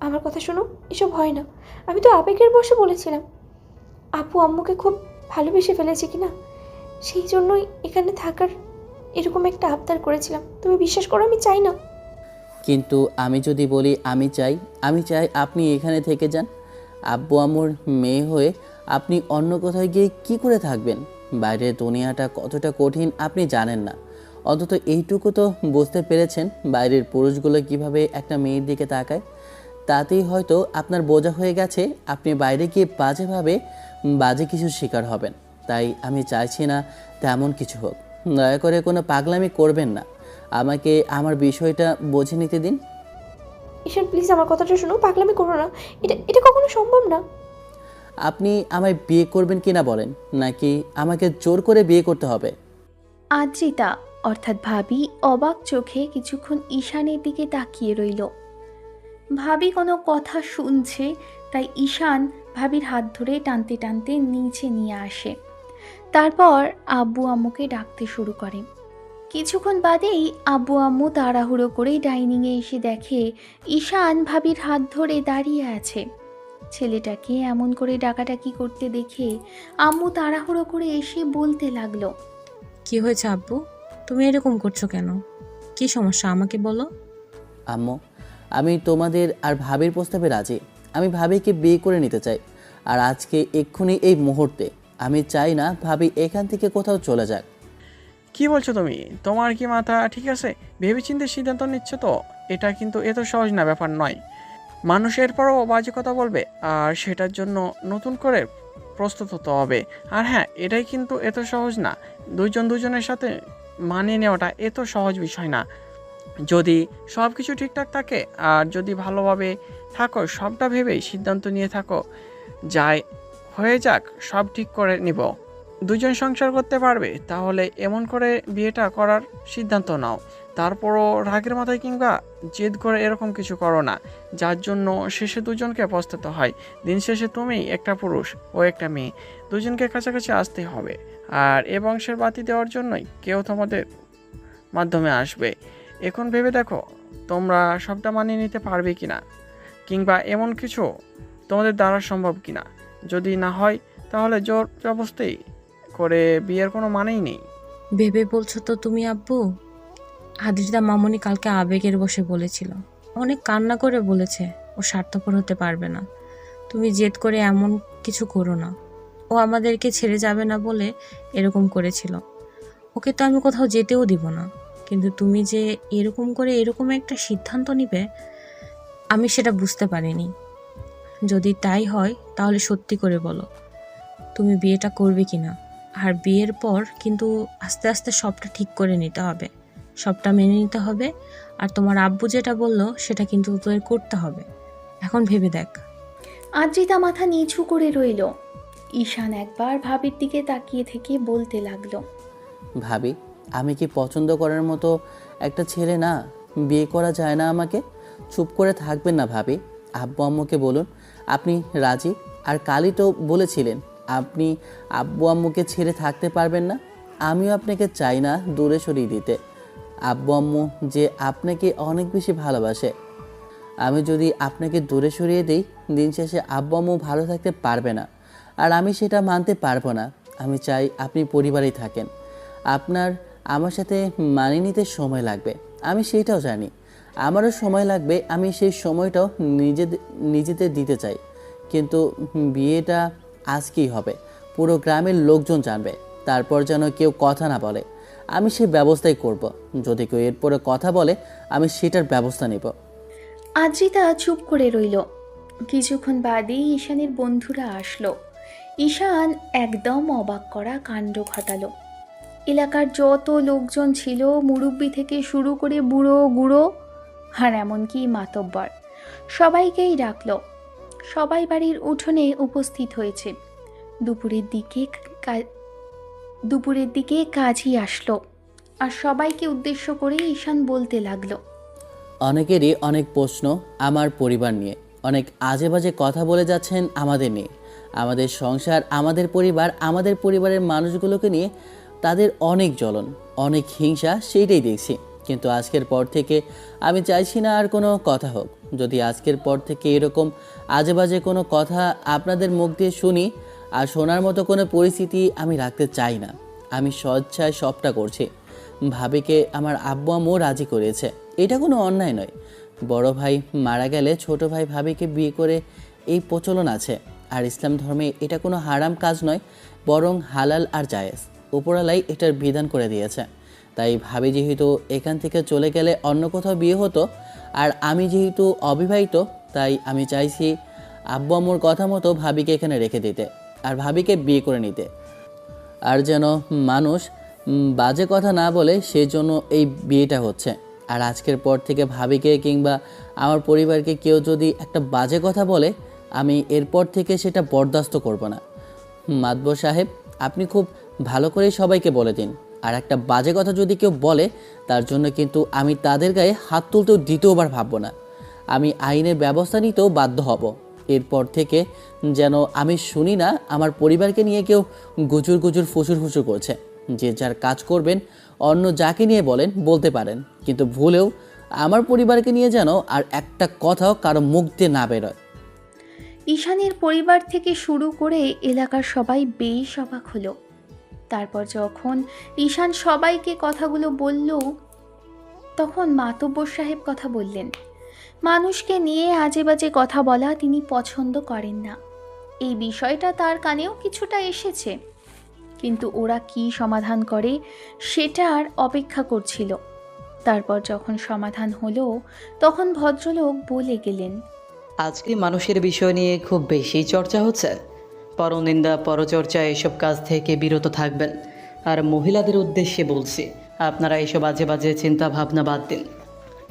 S1: আমার কথা শোনো, এসব হয় না। আমি তো আবেগের বশে বলেছিলাম। আপু আম্মুকে খুব ভালোবেসে ফেলেছে কিনা, সেই জন্যই এখানে থাকার এরকম একটা আবদার করেছিলাম। তুমি বিশ্বাস করো, আমি চাই না।
S4: কিন্তু আমি যদি বলি আমি চাই আপনি এখানে থেকে যান। আব্বু আম্মুর মেয়ে হয়ে আপনি অন্য কোথাও গিয়ে কি করে থাকবেন? বাইরের দুনিয়াটা কতটা কঠিন আপনি জানেন না। অন্তত এইটুকু তো বুঝতে পেরেছেন বাইরের পুরুষগুলো কিভাবে একটা মেয়ের দিকে তাকায়। তাতেই হয়তো আপনার বোঝা হয়ে গেছে আপনি বাইরে গিয়ে বাজে কিছু শিকার হবেন। তাই আমি চাইছি না তেমন কিছু হোক। দয়া করে কোনো পাগলামি করবেন না, আমাকে আমার বিষয়টা বুঝে নিতে দিন।
S1: ঈশান প্লিজ আমার কথাটা শোনো, পাগলামি করো না। এটা এটা কখনো সম্ভব না।
S4: আপনি আমায় বিয়ে করবেন কিনা বলেন, নাকি আমাকে জোর করে বিয়ে করতে হবে?
S2: আদ্রিতা অর্থাৎ ভাবি অবাক চোখে কিছুক্ষণ ঈশানের দিকে তাকিয়ে রইল। ভাবি কোনো কথা শুনছে, তাই ঈশান ভাবির হাত ধরে টানতে টানতে নিচে নিয়ে আসে। তারপর আব্বু আম্মুকে ডাকতে শুরু করে। কিছুক্ষণ বাদেই আব্বু আম্মু তাড়াহুড়ো করে ডাইনিংয়ে এসে দেখে ঈশান ভাবির হাত ধরে দাঁড়িয়ে আছে। ছেলেটাকে এমন করে ডাকাডাকি করতে দেখে আম্মু তাড়াহুড়ো করে এসে বলতে লাগলো,
S5: কি হয়েছে আব্বু? তুমি এরকম করছো কেন? কি সমস্যা আমাকে বলো।
S4: আম্মু, আমি তোমাদের আর ভাবির প্রস্তাবে রাজি। আমি ভাবিকে বিয়ে করে নিতে চাই, আর আজকে এক্ষুনি এই মুহূর্তে। আমি চাই না ভাবি এখান থেকে কোথাও চলে যাক।
S3: কি বলছো তুমি? তোমার কি মাথা ঠিক আছে? ভেবেচিন্তে সিদ্ধান্ত নিচ্ছ তো? এটা কিন্তু এত সহজ না, ব্যাপার নয়। মানুষ এরপরও বাজে কথা বলবে, আর সেটার জন্য নতুন করে প্রস্তুত হতে হবে। আর হ্যাঁ, এটাই কিন্তু এত সহজ না। দুজনের সাথে মানিয়ে নেওয়াটা এত সহজ বিষয় না। যদি সব কিছু ঠিকঠাক থাকে আর যদি ভালোভাবে থাকো, সবটা ভেবেই সিদ্ধান্ত নিয়ে থাকো, যাই হয়ে যাক সব ঠিক করে নিব। দুজন সংসার করতে পারবে, তাহলে এমন করে বিয়েটা করার সিদ্ধান্ত নাও। তারপরও রাগের মাথায় কিংবা জেদ করে এরকম কিছু করো না, যার জন্য শেষে দুজনকে পস্তাতে হয়। দিন শেষে তুমি একটা পুরুষ ও একটা মেয়ে, দুজনকে কাছাকাছি আসতে হবে। আর এ বংশের বাতি দেওয়ার জন্যই কেউ তোমাদের মাধ্যমে আসবে। এখন ভেবে দেখো তোমরা সবটা মানিয়ে নিতে পারবে কিনা, কিংবা এমন কিছু তোমাদের দ্বারা সম্ভব কিনা। যদি না হয় তাহলে জোর জবরদস্তি করে বিয়ের কোনো মানেই নেই।
S5: ভেবে বলছো তো তুমি আব্বু? আদ্রিতা মামনি কালকে আবেগের বশে বলেছিল, অনেক কান্না করে বলেছে ও স্বার্থপর হতে পারবে না। তুমি জেদ করে এমন কিছু করো না। ও আমাদেরকে ছেড়ে যাবে না বলে এরকম করেছিল। ওকে তো আমি কোথাও যেতেও দিব না। কিন্তু তুমি যে এরকম করে এরকম একটা সিদ্ধান্ত নিবে, আমি সেটা বুঝতে পারিনি। যদি তাই হয় তাহলে সত্যি করে বলো, তুমি বিয়েটা করবে কিনা। আর বিয়ের পর কিন্তু আস্তে আস্তে সবটা ঠিক করে নিতে হবে, সবটা মেনে নিতে হবে। আর তোমার আব্বু যেটা বললো সেটা কিন্তু তোদের করতে হবে। এখন ভেবে দেখ।
S2: আদ্রিতা মাথা নিচু করে রইল। ঈশান একবার ভাবির দিকে তাকিয়ে থেকে বলতে লাগলো,
S4: ভাবি, আমি কি পছন্দ করার মতো একটা ছেলে না? বিয়ে করা যায় না আমাকে? চুপ করে থাকবেন না ভাবি। আব্বু আম্মুকে বলুন আপনি রাজি। আর কালই তো বলেছিলেন আপনি আব্বু আম্মুকে ছেড়ে থাকতে পারবেন না। আমিও আপনাকে চাই না দূরে সরিয়ে দিতে। আব্বু আম্মু যে আপনাকে অনেক বেশি ভালোবাসে। আমি যদি আপনাকে দূরে সরিয়ে দিই, দিন শেষে আব্বু আম্মু ভালো থাকতে পারবে না, আর আমি সেটা মানতে পারবো না। আমি চাই আপনি পরিবারেই থাকেন। আপনার আমার সাথে মানিয়ে নিতে সময় লাগবে, আমি সেইটাও জানি। আমারও সময় লাগবে, আমি সেই সময়টাও নিজেদের দিতে চাই। কিন্তু বিয়েটা আজকেই হবে, পুরো গ্রামের লোকজন জানবে। তারপর যেন কেউ কথা না বলে, আমি সেই ব্যবস্থাই করব। যদি কেউ এরপরে কথা বলে, আমি সেটার ব্যবস্থা নেব।
S2: আদ্রিতা চুপ করে রইল। কিছুক্ষণ বাদেই ঈশানের বন্ধুরা আসলো। ঈশান একদম অবাক করা কাণ্ড ঘটালো। এলাকার যত লোকজন ছিল, মুরব্বি থেকে শুরু করে বুড়ো গুঁড়ো আর এমনকি মাতব্বর, সবাইকেই ডাকলো। সবাই বাড়ির উঠোনে উপস্থিত হয়েছে। দুপুরের দিকে কাজী আসলো, আর সবাইকে উদ্দেশ্য করে ঈশান বলতে লাগলো,
S4: অনেকেরই অনেক প্রশ্ন আমার পরিবার নিয়ে, অনেক আজে বাজে কথা বলে যাচ্ছেন আমাদের নিয়ে। আমাদের সংসার, আমাদের পরিবার, আমাদের পরিবারের মানুষগুলোকে নিয়ে তাদের অনেক জ্বলন, অনেক হিংসা, সেইটাই দেখছি। কিন্তু আজকের পর থেকে আমি চাইছি না আর কোনো কথা হোক। যদি আজকের পর থেকে এরকম আজে বাজে কোনো কথা আপনাদের মুখ দিয়ে শুনি, আর শোনার মতো কোনো পরিস্থিতি আমি রাখতে চাই না। আমি স্বেচ্ছায় সবটা করছি। ভাবিকে আমার আব্বু আম্মু রাজি করিয়েছে, এটা কোনো অন্যায় নয়। বড় ভাই মারা গেলে ছোট ভাই ভাবিকে বিয়ে করে এই প্রচলন আছে। আর ইসলাম ধর্মে এটা কোনো হারাম কাজ নয়, বরং হালাল আর জায়েজ। উপরালাই এটার বিধান করে দিয়েছে। তাই ভাবি যেহেতু এখান থেকে চলে গেলে অন্য কোথাও বিয়ে হতো, আর আমি যেহেতু অবিবাহিত, তাই আমি চাইছি আব্বু আম্মুর কথা মতো ভাবিকে এখানে রেখে দিতে আর ভাবিকে বিয়ে করে নিতে। আর যেন মানুষ বাজে কথা না বলে, সেই জন্য এই বিয়েটা হচ্ছে। আর আজকের পর থেকে ভাবিকে কিংবা আমার পরিবারকে কেউ যদি একটা বাজে কথা বলে, আমি এরপর থেকে সেটা বরদাস্ত করব না। মাতবর সাহেব, আপনি খুব ভালো করে সবাইকে বলে দিন, আর একটা বাজে কথা যদি কেউ বলে, তার জন্য কিন্তু আমি তাদের গায়ে হাত তুলতেও দ্বিতীয়বার ভাববো না। আমি আইনের ব্যবস্থা নিতেও বাধ্য হব। এরপর থেকে যেন আমি শুনি না আমার পরিবারকে নিয়ে কেউ গুজুর গুজুর ফুসুর ফুসুর করছে। যে যার কাজ করবেন, অন্য যাকে নিয়ে বলেন বলতে পারেন, কিন্তু ভুলেও আমার পরিবারকে নিয়ে যেন আর একটা কথাও কারো মুখ দিয়ে না বেরোয়।
S2: ঈশানের পরিবার থেকে শুরু করে এলাকার সবাই বেশ অবাক হলো। তারপর যখন ঈশান সবাইকে কথাগুলো বলল, তখন মাতব্বর সাহেব কথা বললেন। মানুষকে নিয়ে আজে বাজে কথা বলা তিনি পছন্দ করেন না। এই বিষয়টা তার কানেও কিছুটা এসেছে, কিন্তু ওরা কি সমাধান করে সেটার অপেক্ষা করছিল। তারপর যখন সমাধান হলো, তখন ভদ্রলোক বলে গেলেন,
S6: আজকে মানুষের বিষয় নিয়ে খুব বেশি চর্চা হচ্ছে। পরনিন্দা, পরচর্চা এসব কাজ থেকে বিরত থাকবেন। আর মহিলাদের উদ্দেশ্যে বলছি, আপনারা এসব আজে বাজে চিন্তা ভাবনা বাদ দিন।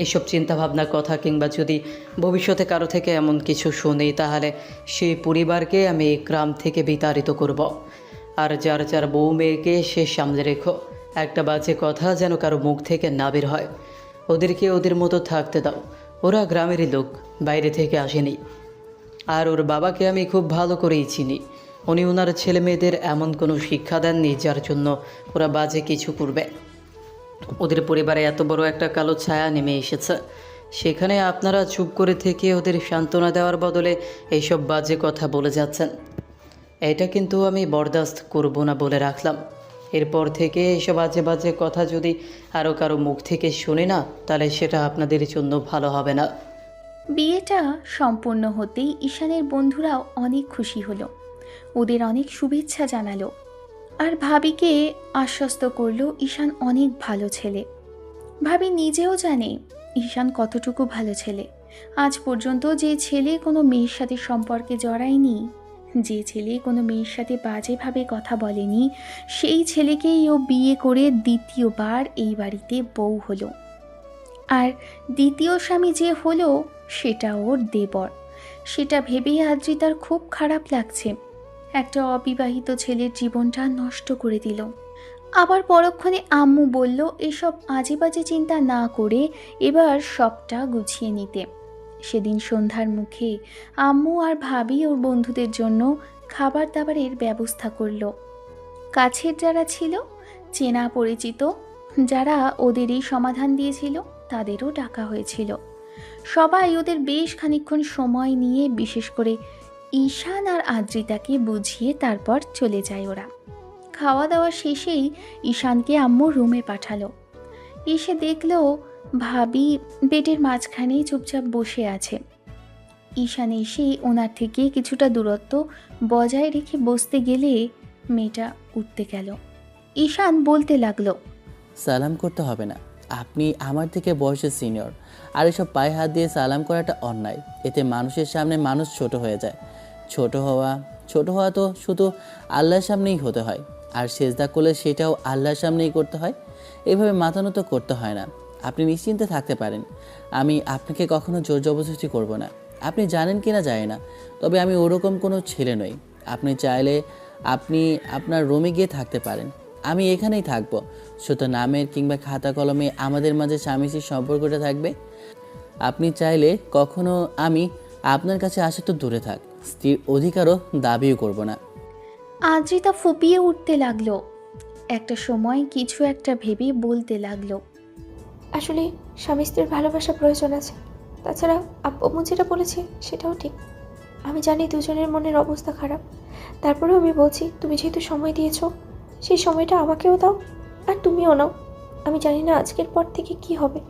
S6: এসব চিন্তা ভাবনা কথা কিংবা যদি ভবিষ্যতে কারো থেকে এমন কিছু শুনি, তাহলে সেই পরিবারকে আমি এই গ্রাম থেকে বিতাড়িত করব। আর যার যার বউ মেয়েকে সে সামনে রেখো। একটা বাজে কথা যেন কারো মুখ থেকে না বের হয়। ওদেরকে ওদের মতো থাকতে দাও। ওরা গ্রামেরই লোক, বাইরে থেকে আসেনি। আর ওর বাবাকে আমি খুব ভালো করেই চিনি। উনি ওনার ছেলে মেয়েদের এমন কোনো শিক্ষা দেননি যার জন্য ওরা বাজে কিছু করবে। ওদের পরিবারে এত বড় একটা কালো ছায়া নেমে এসেছে, সেখানে আপনারা চুপ করে থেকে ওদের সান্ত্বনা দেওয়ার বদলে এইসব বাজে কথা বলে যাচ্ছেন। এটা কিন্তু আমি বরদাস্ত করব না বলে রাখলাম। এরপর থেকে এইসব বাজে বাজে কথা যদি আরও কারো মুখ থেকে শুনি না, তাহলে সেটা আপনাদের জন্য ভালো হবে না।
S2: বিয়েটা সম্পূর্ণ হতেই ঈশানের বন্ধুরাও অনেক খুশি হলো। ওদের অনেক শুভেচ্ছা জানালো, আর ভাবিকে আশ্বস্ত করলো ঈশান অনেক ভালো ছেলে। ভাবি নিজেও জানে ঈশান কতটুকু ভালো ছেলে। আজ পর্যন্ত যে ছেলে কোনো মেয়ের সাথে সম্পর্কে জড়ায়নি, যে ছেলে কোনো মেয়ের সাথে বাজেভাবে কথা বলেনি, সেই ছেলেকেই ও বিয়ে করে দ্বিতীয়বার এই বাড়িতে বউ হলো। আর দ্বিতীয় স্বামী যে হলো, সেটা ওর দেবর। সেটা ভেবেই আদ্রিতার খুব খারাপ লাগছে। একটা অবিবাহিত ছেলের জীবনটা নষ্ট করে দিল। আবার পরক্ষণে আম্মু বলল এসব আজে বাজে চিন্তা না করে এবার সবটা গুছিয়ে নিতে। সেদিন সন্ধ্যার মুখে আম্মু আর ভাবি ওর বন্ধুদের জন্য খাবার দাবারের ব্যবস্থা করলো। কাছের যারা ছিল, চেনা পরিচিত যারা ওদের এই সমাধান দিয়েছিল, তাদেরও ডাকা হয়েছিল। সবাই ওদের বেশ খানিকক্ষণ সময় নিয়ে, বিশেষ করে ঈশান আর আদ্রিতাকে বুঝিয়ে তারপর চলে যায় ওরা। খাওয়া দাওয়া শেষেই ঈশানকে আম্মু রুমে পাঠালো। এসে দেখলো ভাবি বেডের মাঝখানেই চুপচাপ বসে আছে। ঈশান এসে ওনার থেকে কিছুটা দূরত্ব বজায় রেখে বসতে গেলে মেয়েটা উঠতে গেল। ঈশান বলতে লাগলো,
S4: সালাম করতে হবে না, আপনি আমার থেকে বয়সে সিনিয়র। আর এসব পায়ে হাত দিয়ে সালাম করাটা অন্যায়। এতে মানুষের সামনে মানুষ ছোট হয়ে যায়। ছোট হওয়া তো শুধু আল্লাহর সামনেই হতে হয়, আর সেজদা করলে সেটাও আল্লাহর সামনেই করতে হয়। এভাবে মাথা নত করতে হয় না। আপনি নিশ্চিন্তে থাকতে পারেন। আমি আপনাকে কখনো জোর জবরদস্তি করব না। আপনি জানেন কি না জানি না, তবে আমি ওরকম কোনো ছেলে নই। আপনি চাইলে আপনি আপনার রুমে গিয়ে থাকতে পারেন, আমি এখানেই থাকবো। শুধু নামের কিংবা খাতা কলমে আমাদের মাঝে স্বামী স্ত্রীর সম্পর্কটা থাকবে। আপনি চাইলে কখনো আমি আপনার কাছে আসা তো দূরে থাক, স্ত্রীর অধিকারও দাবিও করব না।
S2: আদ্রিতা ফুপিয়ে উঠতে লাগলো। একটা সময় কিছু একটা ভেবে বলতে লাগলো,
S1: আসলে স্বামী স্ত্রীর ভালোবাসা প্রয়োজন আছে। তাছাড়া আব্বু যেটা বলেছে সেটাও ঠিক। আমি জানি দুজনের মনের অবস্থা খারাপ, তারপরেও আমি বলছি তুমি যেহেতু সময় দিয়েছো, সেই সময়টা আমাকেও দাও আর তুমিও নাও। আমি জানি না আজকের পর থেকে কি হবে,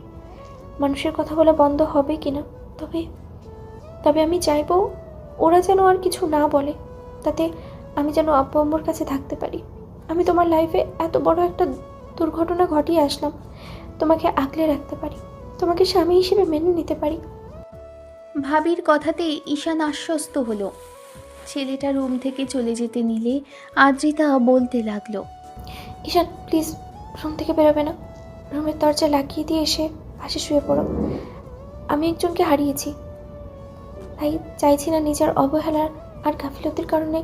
S1: মানুষের কথা বলা বন্ধ হবে কি না। তবে তবে আমি চাইবো ওরা যেন আর কিছু না বলে, তাতে আমি যেন আব্বু আম্মুর কাছে থাকতে পারি। আমি তোমার লাইফে এত বড় একটা দুর্ঘটনা ঘটিয়ে আসলাম, তোমাকে আগলে রাখতে পারি, তোমাকে স্বামী হিসেবে মেনে নিতে পারি।
S2: ভাবির কথাতে ঈশান আশ্বস্ত হলো। ছেলেটা রুম থেকে চলে যেতে নিলে আদ্রিতা বলতে লাগলো,
S1: ঈশান প্লিজ রুম থেকে বেরোবে না, রুমের দরজা লাগিয়ে দিয়ে এসে পাশে শুয়ে পড়ো। আমি একজনকে হারিয়েছি, তাই চাইছি না নিজের অবহেলার আর গাফিলতির কারণে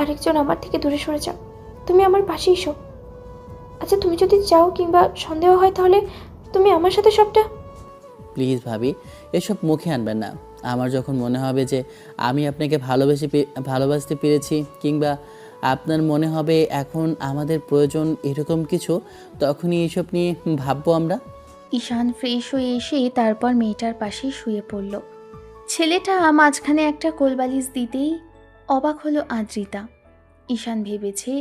S1: আরেকজন আমার থেকে দূরে সরে যাও। তুমি আমার পাশেই এসো। আচ্ছা তুমি যদি চাও কিংবা সন্দেহ হয় তাহলে তুমি আমার সাথে সবটা।
S4: প্লিজ ভাবি, এসব মুখে আনবেন না। আমার যখন মনে হবে যে আমি আপনাকে ভালোবাসতে পেরেছি, কিংবা আপনার মনে হবে এখন আমাদের প্রয়োজন এরকম কিছু, তখনই এইসব নিয়ে ভাববো আমরা।
S2: ঈশান ফ্রেশ হয়ে এসে তারপর মেয়েটার পাশে শুয়ে পড়ল। ছেলেটা মাঝখানে একটা কোলবালিশ দিতেই অবাক হলো আদ্রিতা। ঈশান ভেবেছে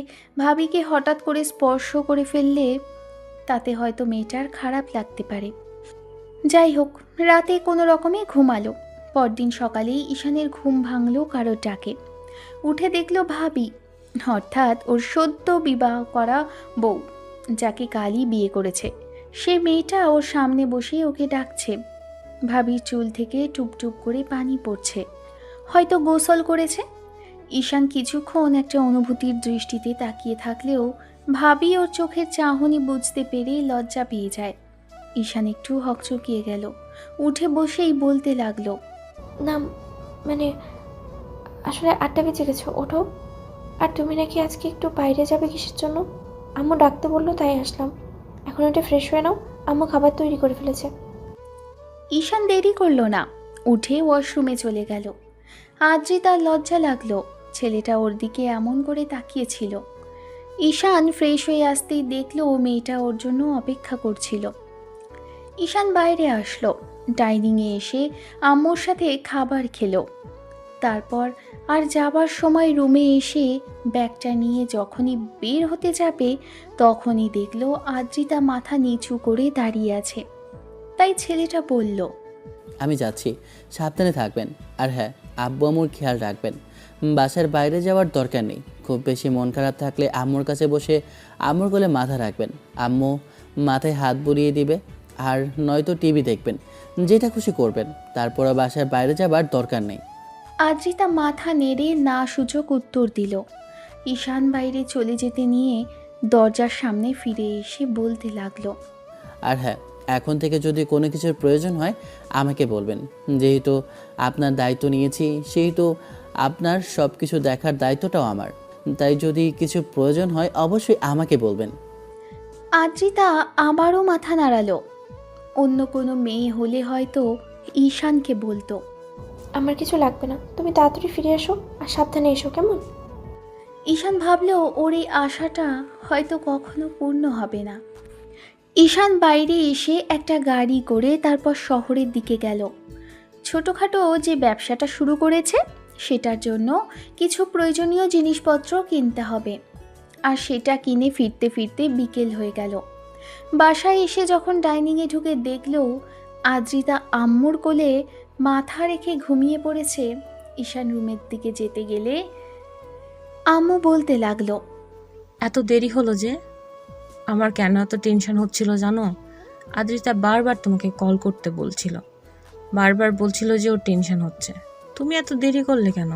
S2: ভাবিকে হঠাৎ করে স্পর্শ করে ফেললে তাতে হয়তো মেয়েটার খারাপ লাগতে পারে। যাই হোক, রাতে কোনো রকমে ঘুমালো। পরদিন সকালেই ঈশানের ঘুম ভাঙলো কারোর ডাকে। উঠে দেখলো ভাবি, অর্থাৎ ওর সদ্য বিবাহ করা বউ, যাকে কালই বিয়ে করেছে। সে মেয়েটা ওর সামনে বসে ওকে ডাকছে। ভাবির চুল থেকে টুপটুপ করে পানি পড়ছে, হয়তো গোসল করেছে। ঈশান কিছুক্ষণ একটা অনুভূতির দৃষ্টিতে তাকিয়ে থাকলেও ভাবি ওর চোখের চাহনি বুঝতে পেরে লজ্জা পেয়ে যায়। ঈশান একটু হকচকিয়ে গেল। উঠে বসেই বলতে লাগলো,
S1: না মানে আসলে 8টা বেজে গেছে, ওঠো। আর তুমি নাকি আজকে একটু বাইরে যাবে, কিসের জন্য? আম্মু ডাকতে বললো তাই আসলাম। এখন এটা ফ্রেশ হয়ে নাও, আম্মু খাবার তৈরি করে ফেলেছে।
S2: ঈশান দেরি করলো না, উঠে ওয়াশরুমে চলে গেল। আদ্রিতার লজ্জা লাগলো, ছেলেটা ওর দিকে এমন করে তাকিয়েছিল। ঈশান ফ্রেশ হয়ে আসতেই দেখলো মেয়েটা ওর জন্য অপেক্ষা করছিল। ঈশান বাইরে আসলো, ডাইনিংয়ে এসে আম্মুর সাথে খাবার খেলো। তারপর আর যাবার সময় রুমে এসে ব্যাগটা নিয়ে যখনই বের হতে যাবে তখনই দেখলো আদ্রিতা মাথা নিচু করে দাঁড়িয়ে আছে। তাই ছেলেটা বলল,
S4: আমি যাচ্ছি, সাবধানে থাকবেন। আর হ্যাঁ, আব্বু আম্মুর খেয়াল রাখবেন। বাসার বাইরে যাওয়ার দরকার নেই। খুব বেশি মন খারাপ থাকলে আম্মুর কাছে বসে আম্মুর কোলে মাথা রাখবেন, আম্মু মাথায় হাত বুলিয়ে দিবে। আর নয়তো টিভি দেখবেন, যেটা খুশি করবেন। তারপরও বাসার বাইরে যাবার দরকার নেই।
S2: আদ্রিতা মাথা নেড়ে না সূচক উত্তর দিল। ঈশান বাইরে চলে যেতে নিয়ে দরজার সামনে ফিরে এসে বলতে লাগলো,
S4: আর হ্যাঁ, এখন থেকে যদি কোনো কিছুর প্রয়োজন হয় আমাকে বলবেন। যেহেতু আপনার দায়িত্ব নিয়েছি, সেহেতু আপনার সব কিছু দেখার দায়িত্বটাও আমার। তাই যদি কিছু প্রয়োজন হয় অবশ্যই আমাকে বলবেন।
S2: আদ্রিতা আবারও মাথা নাড়ালো। অন্য কোনো মেয়ে হলে হয়তো ঈশানকে বলতো।
S1: আমার কিছু লাগবে না, তুমি তাড়াতাড়ি ফিরে এসো আর সাবধানে এসো, কেমন?
S2: ঈশান ভাবলো ওর এই আশাটা হয়তো কখনো পূর্ণ হবে না। ঈশান বাইরে এসে একটা গাড়ি করে তারপর শহরের দিকে গেল। ছোটোখাটো যে ব্যবসাটা শুরু করেছে সেটার জন্য কিছু প্রয়োজনীয় জিনিসপত্র কিনতে হবে। আর সেটা কিনে ফিরতে ফিরতে বিকেল হয়ে গেল। বাসায় এসে যখন ডাইনিংয়ে ঢুকে দেখলো আদ্রিতা আম্মুর কোলে মাথা রেখে ঘুমিয়ে পড়েছে, ঈশান রুমের দিকে যেতে গেলে আম্মু বলতে লাগলো,
S5: এত দেরি হলো যে? আমার কেন এত টেনশন হচ্ছিল জানো? আদ্রিতা বারবার তোমাকে কল করতে বলছিল, বারবার বলছিল যে ওর টেনশন হচ্ছে। তুমি এত দেরি করলে কেন?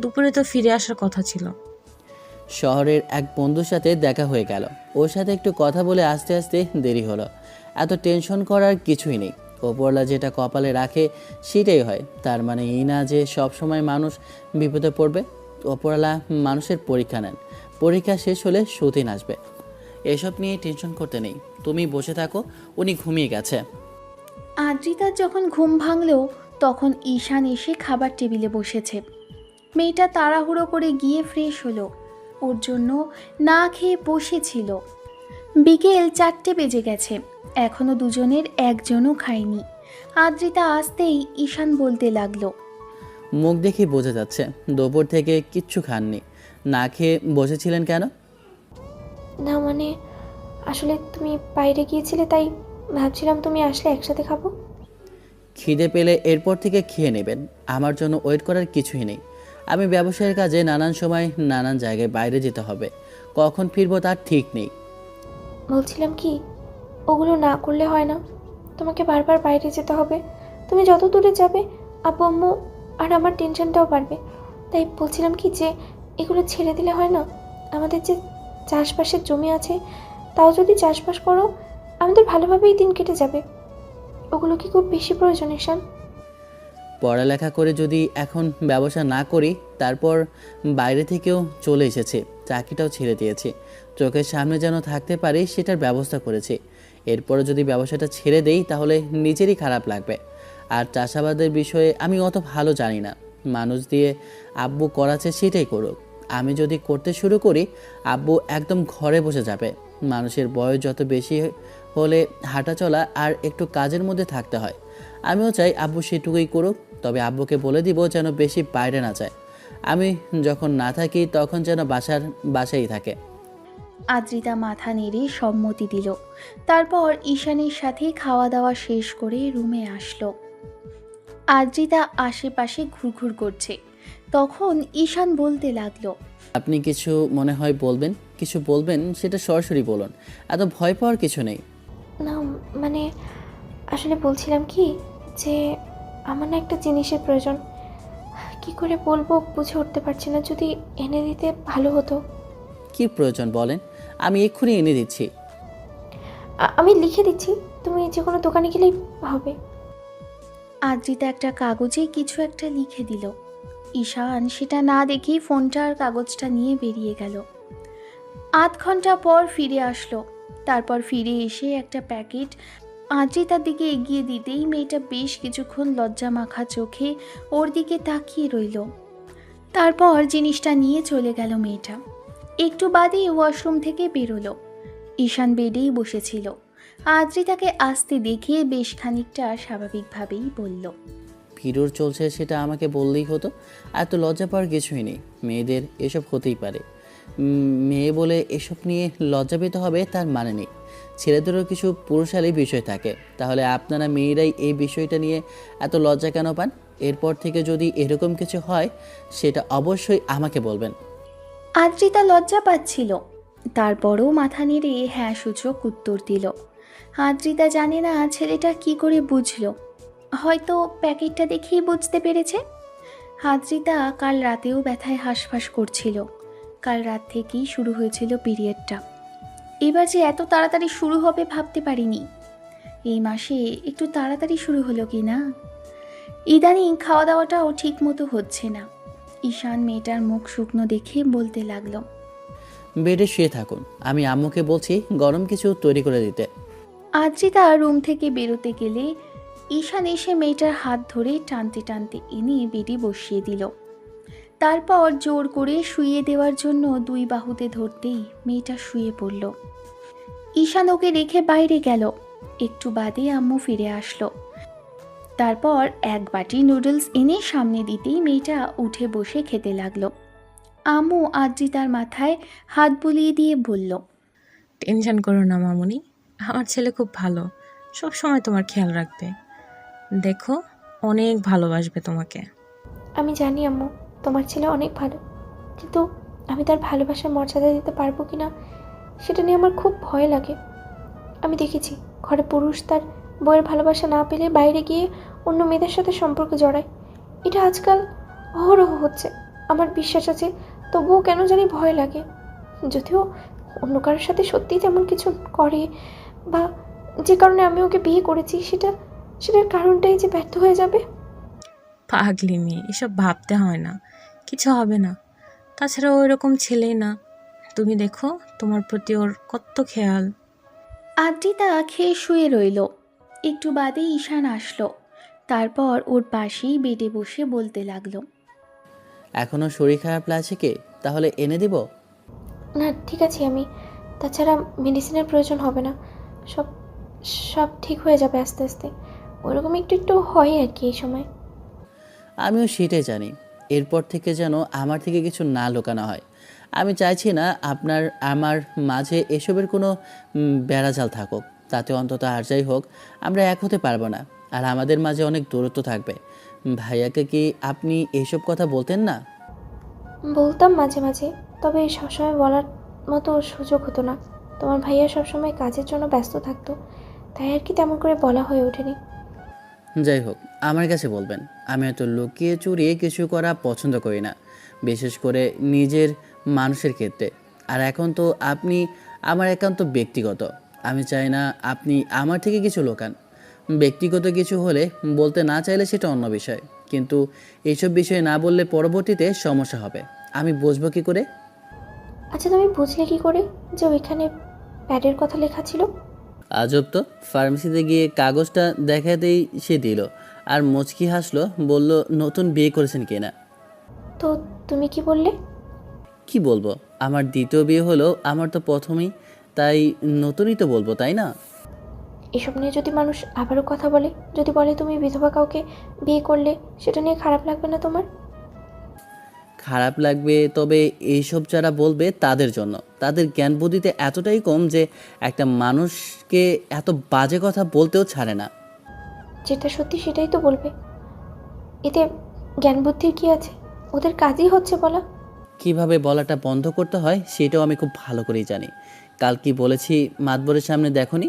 S5: দুপুরে তো ফিরে আসার কথা ছিল।
S4: শহরের এক বন্ধুর সাথে দেখা হয়ে গেল, ওর সাথে একটু কথা বলে আস্তে আস্তে দেরি হলো। এত টেনশন করার কিছুই নেই। ওপরলা যেটা কপালে রাখে সেটাই হয়। তার মানে এই না যে সব সময় মানুষ বিপদে পড়বে। ওপরলা মানুষের পরীক্ষা নেন, পরীক্ষা শেষ হলে সুদিন আসবে। এসব নিয়ে টেনশন করতে নেই, তুমি বসে থাকো, উনি ঘুমিয়ে গেছে।
S2: আদ্রিতার যখন ঘুম ভাঙল তখন ঈশান এসে খাবার টেবিলে বসেছে। মেয়েটা তাড়াহুড়ো করে গিয়ে ফ্রেশ হলো, ওর জন্য না খেয়ে বসেছিল। বিকেল 4টে বেজে গেছে। এখনো দুজনের একজনও খায়নি। আদ্রিতা আসতেই ঈশান বলতে লাগলো,
S4: মুখ দেখে বোঝা যাচ্ছে দুপুর থেকে কিচ্ছু খাননি। না খেয়ে বসেছিলেন কেন?
S1: না মানে আসলে তুমি বাইরে গিয়েছিলে, তাই ভাবছিলাম তুমি আসলে একসাথে খাবো।
S4: খিদে পেলে এরপর থেকে খেয়ে নেবেন, আমার জন্য ওয়েট করার কিছুই নেই। আমি ব্যবসায়ের কাজে নানান সময় নানান জায়গায় বাইরে যেতে হবে, কখন ফিরবো তার ঠিক নেই।
S1: বলছিলাম কি, ওগুলো না করলে হয় না? তোমাকে বারবার বাইরে যেতে হবে, তুমি যত দূরে যাবে আব্বু আম্মু আর আমার টেনশনটাও বাড়বে। তাই বলছিলাম কি যে এগুলো ছেড়ে দিলে হয় না? আমাদের যে চাষবাসের জমি আছে, তাও যদি চাষবাস করো আমাদের ভালোভাবেই দিন কেটে যাবে। ওগুলো কি খুব বেশি প্রয়োজন ঈশান?
S4: পড়ালেখা করে যদি এখন ব্যবসা না করি, তারপর বাইরে থেকেও চলে এসেছি, চাকরিটাও ছেড়ে দিয়েছি, চোখের সামনে যেন থাকতে পারি সেটার ব্যবস্থা করেছি। এরপরে যদি ব্যবসাটা ছেড়ে দেই তাহলে নিজেরই খারাপ লাগবে। আর চাষাবাদের বিষয়ে আমি অত ভালো জানি না, মানুষ দিয়ে আব্বু করাচ্ছে সেটাই করুক। আমি যদি করতে শুরু করি আব্বু একদম ঘরে বসে যাবে। মানুষের বয়স যত বেশি হলে হাঁটা চলা আর একটু কাজের মধ্যে থাকতে হয়। আমিও চাই আব্বু সেটুকুই করুক, তবে আব্বুকে বলে দিব যেন বেশি বাইরে না যায়। আমি যখন না থাকি তখন যেন বাসায় থাকে।
S2: আদ্রিতা মাথা নেড়ে সম্মতি দিল। তারপর ঈশানের সাথে খাওয়া দাওয়া শেষ করে রুমে আসলো। আদ্রিতা আশেপাশে ঘুরঘুর করছে। তখন ঈশান বলতে লাগলো,
S4: আপনি কিছু মনে হয় বলবেন, কিছু বলবেন সেটা সরাসরি বলুন, এত ভয় পাওয়ার কিছু নেই।
S1: না মানে আসলে বলছিলাম কি যে আমার না একটা জিনিসের প্রয়োজন, কি করে বলবো বুঝে উঠতে পারছি না, যদি এনে দিতে ভালো হতো।
S4: কি প্রয়োজন বলেন, আমি এক্ষুনি এনে দিচ্ছি।
S1: আমি লিখে দিচ্ছি, তুমি যে কোনো দোকানে গেলেই হবে।
S2: আদ্রিতা একটা কাগজে কিছু একটা লিখে দিল। ঈশান সেটা না দেখেই ফোনটা আর কাগজটা নিয়ে বেরিয়ে গেল। আধ ঘন্টা পর ফিরে আসলো। তারপর ফিরে এসে একটা প্যাকেট আদ্রিতার দিকে এগিয়ে দিতেই মেয়েটা বেশ কিছুক্ষণ লজ্জা মাখা চোখে ওর দিকে তাকিয়ে রইল। তারপর জিনিসটা নিয়ে চলে গেল মেয়েটা। একটু বাদেই ওয়াশরুম থেকে বেরোলো। ঈশান বেডেই বসেছিল। আদ্রিতাকে আসতে দেখে বেশ খানিকটা স্বাভাবিকভাবেই বলল,
S4: পিরিয়ড চলছে সেটা আমাকে বললেই হতো, এত লজ্জা পাওয়ার কিছুই নেই। মেয়েদের এসব হতেই পারে, মেয়ে বলে এসব নিয়ে লজ্জা পেতে হবে তার মানে নেই। ছেলেদেরও কিছু পুরুষালী বিষয় থাকে, তাহলে আপনারা মেয়েরাই এই বিষয়টা নিয়ে এত লজ্জা কেন পান? এরপর থেকে যদি এরকম কিছু হয় সেটা অবশ্যই আমাকে বলবেন।
S2: আদ্রিতা লজ্জা পাচ্ছিল, তারপরও মাথা নেড়ে হ্যাঁ সূচক উত্তর দিল। আদ্রিতা জানে না ছেলেটা কি করে বুঝলো, হয়তো প্যাকেটটা দেখেই বুঝতে পেরেছে। আদ্রিতা কাল রাতেও ব্যথায় হাঁসফাঁস করছিল। কাল রাত থেকেই শুরু হয়েছিল পিরিয়ডটা। এবার যে এত তাড়াতাড়ি শুরু হবে ভাবতে পারিনি। এই মাসে একটু তাড়াতাড়ি শুরু হলো কি না। ইদানিং খাওয়া দাওয়াটাও ঠিক মতো হচ্ছে না। ঈশান মেয়েটার মুখ শুকনো দেখে বলতে লাগলো,
S4: বেডে শুয়ে থাকুন, আমি আম্মুকে বলছি গরম কিছু তৈরি করে দিতে।
S2: আদ্রিতা রুম থেকে বেরোতে গেলে ঈশান এসে মেয়েটার হাত ধরে টানতে টানতে এনে বেডে বসিয়ে দিল। তারপর জোর করে শুইয়ে দেওয়ার জন্য দুই বাহুতে ধরতেই মেয়েটা শুয়ে পড়ল। ঈশান ওকে রেখে বাইরে গেল। একটু বাদে আম্মু ফিরে আসলো। তারপর এক বাটি নুডলস এনে সামনে দিতেই মেয়েটা উঠে বসে খেতে লাগলো। আম্মু আদ্রিতার মাথায় হাত বুলিয়ে দিয়ে বলল,
S5: টেনশন করো না মামুনি, আমার ছেলে খুব ভালো, সব সময় তোমার খেয়াল রাখবে। দেখো, অনেক ভালোবাসবে তোমাকে।
S1: আমি জানি আম্মু, তোমার ছেলে অনেক ভালো, কিন্তু আমি তার ভালোবাসার মর্যাদা দিতে পারবো কি না সেটা নিয়ে আমার খুব ভয় লাগে। আমি দেখেছি ঘরে পুরুষ তার বউয়ের ভালোবাসা না পেলে বাইরে গিয়ে অন্য মেয়েদের সাথে সম্পর্ক জড়ায়। এটা আজকাল অহরহ হচ্ছে। আমার বিশ্বাস আছে, তবুও কেন জানি ভয় লাগে। যদিও অন্য কারোর সাথে সত্যিই তেমন কিছু করে, বা যে কারণে আমি ওকে বিয়ে করেছি সেটার কারণটাই যে ব্যর্থ হয়ে যাবে।
S5: পাগলি মেয়ে, এসব ভাবতে হয় না, কিছু হবে না। তাছাড়া ওই রকম ছেলেই না। তুমি দেখো তোমার প্রতি ওর কত খেয়াল।
S2: আদ্রিতা খেয়ে শুয়ে রইল। একটু বাদে ঈশান আসলো। তারপর ওর পাশেই বেডে বসে বলতে লাগলো,
S4: এখনও শরীর খারাপ লাগছে কি? তাহলে এনে দিব?
S1: না ঠিক আছে আমি, তাছাড়া মেডিসিনের প্রয়োজন হবে না, সব সব ঠিক হয়ে যাবে আস্তে আস্তে। ওরকম একটু একটু হয় আর কি এই সময়।
S4: আমিও সেটাই জানি। এরপর থেকে যেন আমার থেকে কিছু না লুকানো হয়। আমি চাইছি না আপনার আমার মাঝে এসবের কোনো বেড়াজাল থাকুক। তাতে অন্তত আর যাই হোক আমরা এক হতে পারবো না, আর আমাদের মাঝে অনেক দূরত্ব থাকবে। ভাইয়াকে কি আপনি এইসব কথা বলতেন না?
S1: বলতাম মাঝে মাঝে, তবে সবসময় বলার মতো সুযোগ হতো না। তোমার ভাইয়া সবসময় কাজের জন্য ব্যস্ত থাকতো, তাই আর কি তেমন করে বলা হয়ে ওঠেনি।
S4: যাই হোক, আমার কাছে বলবেন। আমি এত লুকিয়ে চুরিয়ে কিছু করা পছন্দ করি না, বিশেষ করে নিজের মানুষের ক্ষেত্রে। আর এখন তো আপনি আমার একান্ত ব্যক্তিগত। আমি চাই না আপনি আমার থেকে কিছু লুকান। ব্যক্তিগত কিছু হলে বলতে না চাইলে সেটা অন্য বিষয়, কিন্তু এইসব বিষয়ে না বললে পরবর্তীতে সমস্যা হবে। আমি বুঝবো কী করে?
S1: আচ্ছা, তুমি বুঝলে কি করে যে ওইখানে প্যাডের কথা লেখা ছিল?
S4: আজব তো, ফার্মেসিতে গিয়ে কাগজটা দেখাতেই সে দিল, আর মুচকি হাসলো, বলল নতুন বিয়ে করেছেন কিনা।
S1: তো তুমি কি বললে?
S4: কি বলবো, আমার দ্বিতীয় বিয়ে হলো, আমার তো প্রথমেই, তাই নতুনই তো বলবো, তাই না?
S1: এসব নিয়ে যদি মানুষ আবারও কথা বলে, যদি বলে তুমি বিধবা কাউকে বিয়ে করলে, সেটা নিয়ে খারাপ লাগবে না তোমার?
S4: খারাপ লাগবে, তবে এইসব যারা বলবে তাদের জন্য। তাদের জ্ঞান বুদ্ধিতে এতটাই কম যে একটা মানুষকে এত বাজে কথা বলতেও ছাড়ে না।
S1: যেটা সত্যি সেটাই তো বলবে। এতে জ্ঞান বুদ্ধির কি আছে? ওদের কাজই হচ্ছে বলা।
S4: কিভাবে বলাটা বন্ধ করতে হয় সেটাও আমি খুব ভালো করেই জানি। কাল কি বলেছি মাতবরের সামনে দেখনি?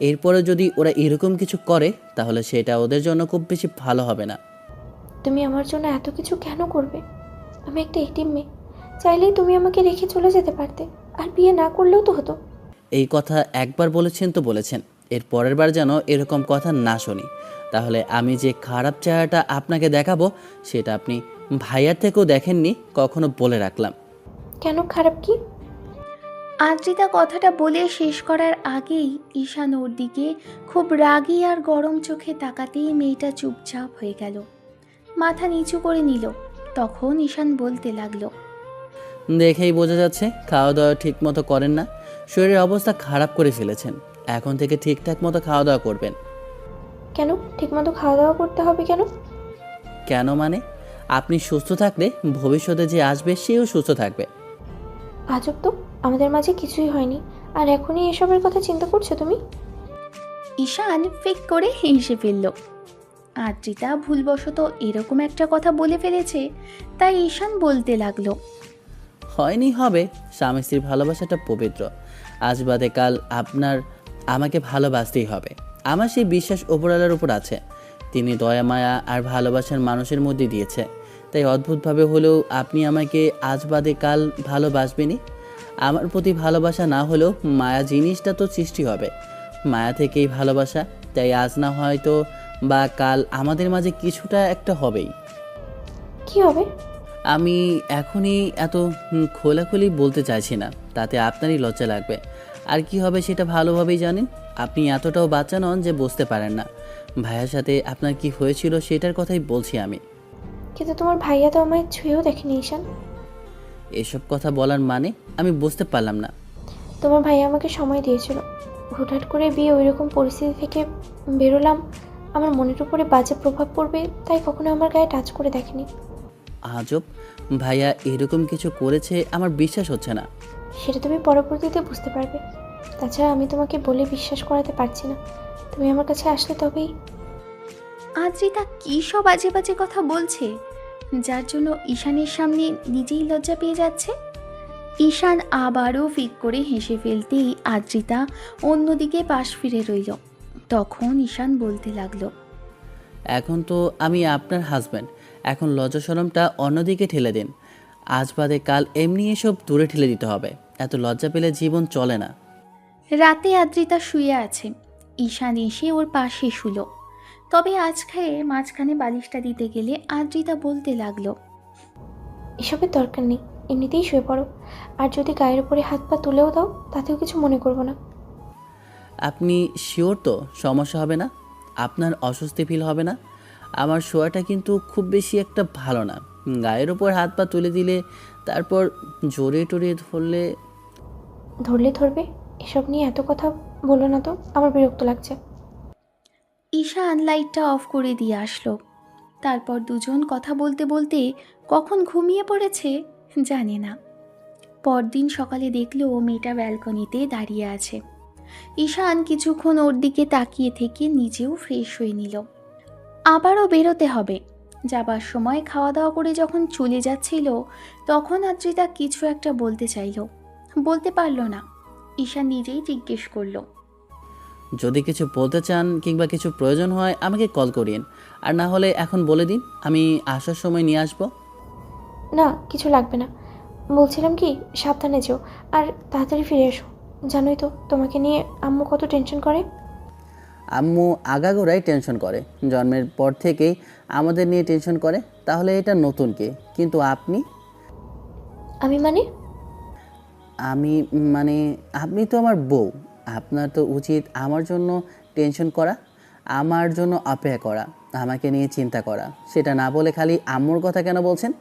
S4: এরপরে যদি ওরা এরকম কিছু করে তাহলে সেটা ওদের জন্য খুব বেশি ভালো হবে না।
S1: তুমি আমার জন্য এত কিছু কেন করবে? আমি একটা এতিম মেয়ে, চাইলেই তুমি আমাকে রেখে চলে যেতে পারতে, আর বিয়ে না করলেও তো হতো।
S4: এই কথা একবার বলেছেন তো বলেছেন, এর পরের বার যেন এরকম কথা না শুনি। তাহলে আমি যে খারাপ চেহারাটা আপনাকে দেখাবো সেটা আপনি ভাইয়ার থেকেও দেখেননি, কখনো বলে রাখলাম।
S1: কেন, খারাপ কি?
S2: আদ্রিতা কথাটা বলে শেষ করার আগেই ঈশান ওর দিকে খুব রাগী আর গরম চোখে তাকাতেই মেয়েটা চুপচাপ হয়ে গেল, মাথা নিচু করে নিল। তখন ঈশান বলতে লাগলো,
S4: দেখেই বোঝা যাচ্ছে খাওয়া দাওয়া ঠিক মতো করেন না, শরীরের অবস্থা খারাপ করে ফেলেছেন। এখন থেকে ঠিকঠাক মতো খাওয়া দাওয়া করবেন।
S1: কেন ঠিকমতো খাওয়া দাওয়া করতে হবে কেন?
S4: কেন মানে, আপনি সুস্থ থাকলে ভবিষ্যতে যে আসবে সেও সুস্থ থাকবে।
S1: আজব তো, আমাদের মাঝে কিছুই হয়নি, আর এখনই এসবের কথা চিন্তা করছো তুমি?
S2: ঈশান ফিক করে হেসে ফেলল। আদ্রিতা ভুলবশত এরকম একটা কথা বলে ফেলেছে, তাই ঈশান বলতে লাগলো,
S4: হয়নি হবে, স্বামী স্ত্রীর ভালোবাসাটা পবিত্র। আজ বাদে কাল আপনার আমাকে ভালোবাসতেই হবে। আমার সেই বিশ্বাস ওপরওয়ালার উপর আছে। তিনি দয়া মায়া আর ভালোবাসার মানুষের মধ্যে দিয়েছে, তাই অদ্ভুতভাবে হলেও আপনি আমাকে আজ বাদে কাল ভালোবাসবেনই। আমার প্রতি ভালোবাসা না হলেও মায়া জিনিসটা তো সৃষ্টি হবে, মায়া থেকেই ভালোবাসা। তাই আজ না হয়তো বা কাল আমাদের মাঝে কিছুটা একটা হবেই।
S1: কি হবে?
S4: আমি এখনই এত খোলাখুলি বলতে চাইছি না, তাতে আপনারই লজ্জা লাগবে। আর কি হবে সেটা ভালোভাবেই জানেন। আপনি এতটাও বাচ্চা নন যে বুঝতে পারেন না। ভাইয়ার সাথে আপনার কি হয়েছিল সেটার কথাই বলছি আমি।
S1: কিন্তু তোমার ভাইয়া তো আমায় ছুঁয়েও দেখেনি ঈশান।
S4: এসব কথা বলার মানে আমি বুঝতে পারলাম না।
S1: তোমার ভাইয়া আমাকে সময় দিয়েছিল। হুটহাট করে বিয়ে ওইরকম পরিস্থিতি থেকে বেরোলাম, আমার মনের উপরে বাজে প্রভাব পড়বে তাই কখনো আমার গায়ে টাচ করে দেখেনি।
S4: আজব, ভাইয়া এরকম কিছু করেছে আমার বিশ্বাস হচ্ছে না।
S1: সেটা তুমি পরবর্তীতে বুঝতে পারবে। তাছাড়া আমি তোমাকে বলে বিশ্বাস করাতে পারছি না, তুমি আমার কাছে আসলে তবেই।
S2: আদ্রিতা কী সব বাজে বাজে কথা বলছে, যার জন্য ঈশানের সামনে নিজেই লজ্জা পেয়ে যাচ্ছে। ঈশান আবারও ফিক করে হেসে ফেলতেই আদ্রিতা অন্যদিকে পাশ ফিরে রইল। তখন ঈশান বলতে লাগলো,
S4: এখন তো আমি আপনার হাজব্যান্ড, এখন লজ্জা শরমটা অন্যদিকে ঠেলে দিন। আজ বাদে কাল এমনি এসব দূরে ঠেলে দিতে হবে। এত লজ্জা পেলে জীবন চলে না।
S2: রাতে আদ্রিতা শুয়ে আছে, ঈশান এসে ওর পাশে শুলো। তবে আজ খায়ে মাঝখানে বালিশটা দিতে গেলে আদ্রিতা বলতে লাগলো,
S1: এসবের দরকার নেই, এমনিতেই শুয়ে পড়ো। আর যদি গায়ের উপরে হাত পা তুলেও দাও তাতেও কিছু মনে করবো না।
S4: আপনি শিওর তো সমস্যা হবে না? আপনার অস্বস্তি ফিল হবে না? আমার শোয়াটা কিন্তু খুব বেশি একটা ভালো না। গায়ের ওপর হাত পা তুলে দিলে, তারপর জোরে টোরে ধরলে।
S1: ধরলে ধরবে, এসব নিয়ে এত কথা বলো না তো, আমার বিরক্ত লাগছে।
S2: ঈশান লাইটটা অফ করে দিয়ে আসলো। তারপর দুজন কথা বলতে বলতে কখন ঘুমিয়ে পড়েছে জানে না। পরদিন সকালে দেখলো মেয়েটা ব্যালকনিতে দাঁড়িয়ে আছে। ঈশান কিছুক্ষণ ওর দিকে তাকিয়ে থেকে নিজেও ফ্রেশ হয়ে নিল। আবারও বেরোতে হবে। যাবার সময় খাওয়া দাওয়া করে যখন চলে যাচ্ছিল তখন আদ্রিতা কিছু একটা বলতে চাইল, বলতে পারল না। ঈশান নিজেই জিজ্ঞেস করলো,
S4: যদি কিছু বলতে চান কিংবা কিছু প্রয়োজন হয় আমাকে কল করিন, আর না হলে এখন বলে দিন, আমি আসার সময় নিয়ে আসবো।
S1: না, কিছু লাগবে না। বলছিলাম কি, সাবধানে যেও আর তাড়াতাড়ি ফিরে এসো। জানোই তো তোমাকে নিয়ে আম্মু কত টেনশন করে।
S4: আম্মু আগাগোড়াই টেনশন করে, জন্মের পর থেকেই আমাদের নিয়ে টেনশন করে। তাহলে এটা নতুন কে? কিন্তু আপনি?
S1: আমি মানে?
S4: আমি মানে আপনি তো আমার বউ। আপনার তো উচিত আমার জন্য টেনশন করা, আমার জন্য অপেক্ষা করা, আমাকে নিয়ে চিন্তা করা। সেটা না বলে খালি আম্মুর কথা কেন বলছেন?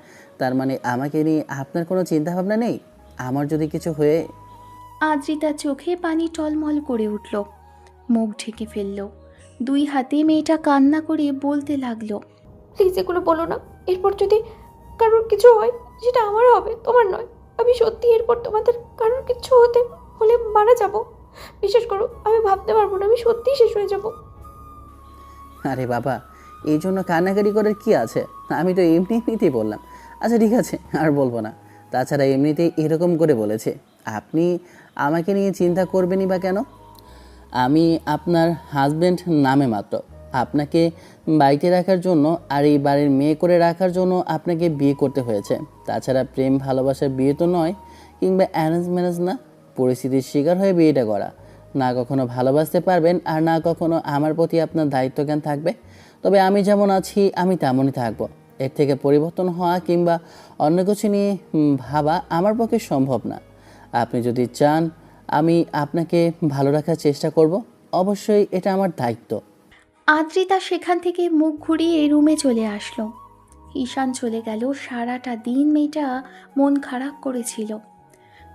S4: তার মানে আমাকে নিয়ে আপনার কোনো চিন্তা ভাবনা নেই? আমার যদি কিছু হয়ে...
S2: আদ্রিতার চোখে পানি টলমল করে উঠল। মুখ ঢেকে ফেলল। দুই হাতে মেয়েটা কান্না করে বলতে লাগলো,
S1: প্লিজ এগুলো বলো না। এরপর যদি কারোর কিছু হয় সেটা আমার হবে, তোমার নয়। আমি সত্যি এরপর তোমাদের কারোর কিছু হলে মারা যাব। বিশ্বাস করো, আমি ভাবতে পারবো না, আমি সত্যিই শেষ হয়ে যাব।
S4: আরে বাবা, এই জন্য কান্নাকাটি করার কি আছে? আমি তো এমনিতেই বললাম। আচ্ছা ঠিক আছে, আর বলবো না। তাছাড়া এমনিতেই এরকম করে বলেছে। আপনি আমাকে নিয়ে চিন্তা করবেনই বা কেন? আমি আপনার হাজব্যান্ড নামে মাত্র। আপনাকে বাড়িতে রাখার জন্য আর এই বাড়ির মেয়ে করে রাখার জন্য আপনাকে বিয়ে করতে হয়েছে। তাছাড়া প্রেম ভালোবাসার বিয়ে তো নয়, কিংবা অ্যারেঞ্জ ম্যারেজ না। পরিস্থিতির শিকার হয়ে বিয়েটা করা। না কখনো ভালোবাসতে পারবেন আর না কখনো আমার প্রতি আপনার দায়িত্বজ্ঞান থাকবে। তবে আমি যেমন আছি আমি তেমনই থাকবো। এর থেকে পরিবর্তন হওয়া কিংবা অন্য কিছু নিয়ে ভাবা আমার পক্ষে সম্ভব না। আপনি যদি চান আমি আপনাকে ভালো রাখার চেষ্টা করব, অবশ্যই এটা আমার দায়িত্ব।
S2: আদ্রিতা সেখান থেকে মুখ ঘুরিয়ে রুমে চলে আসলো। ঈশান চলে গেল। সারাটা দিন মেয়েটা মন খারাপ করেছিল।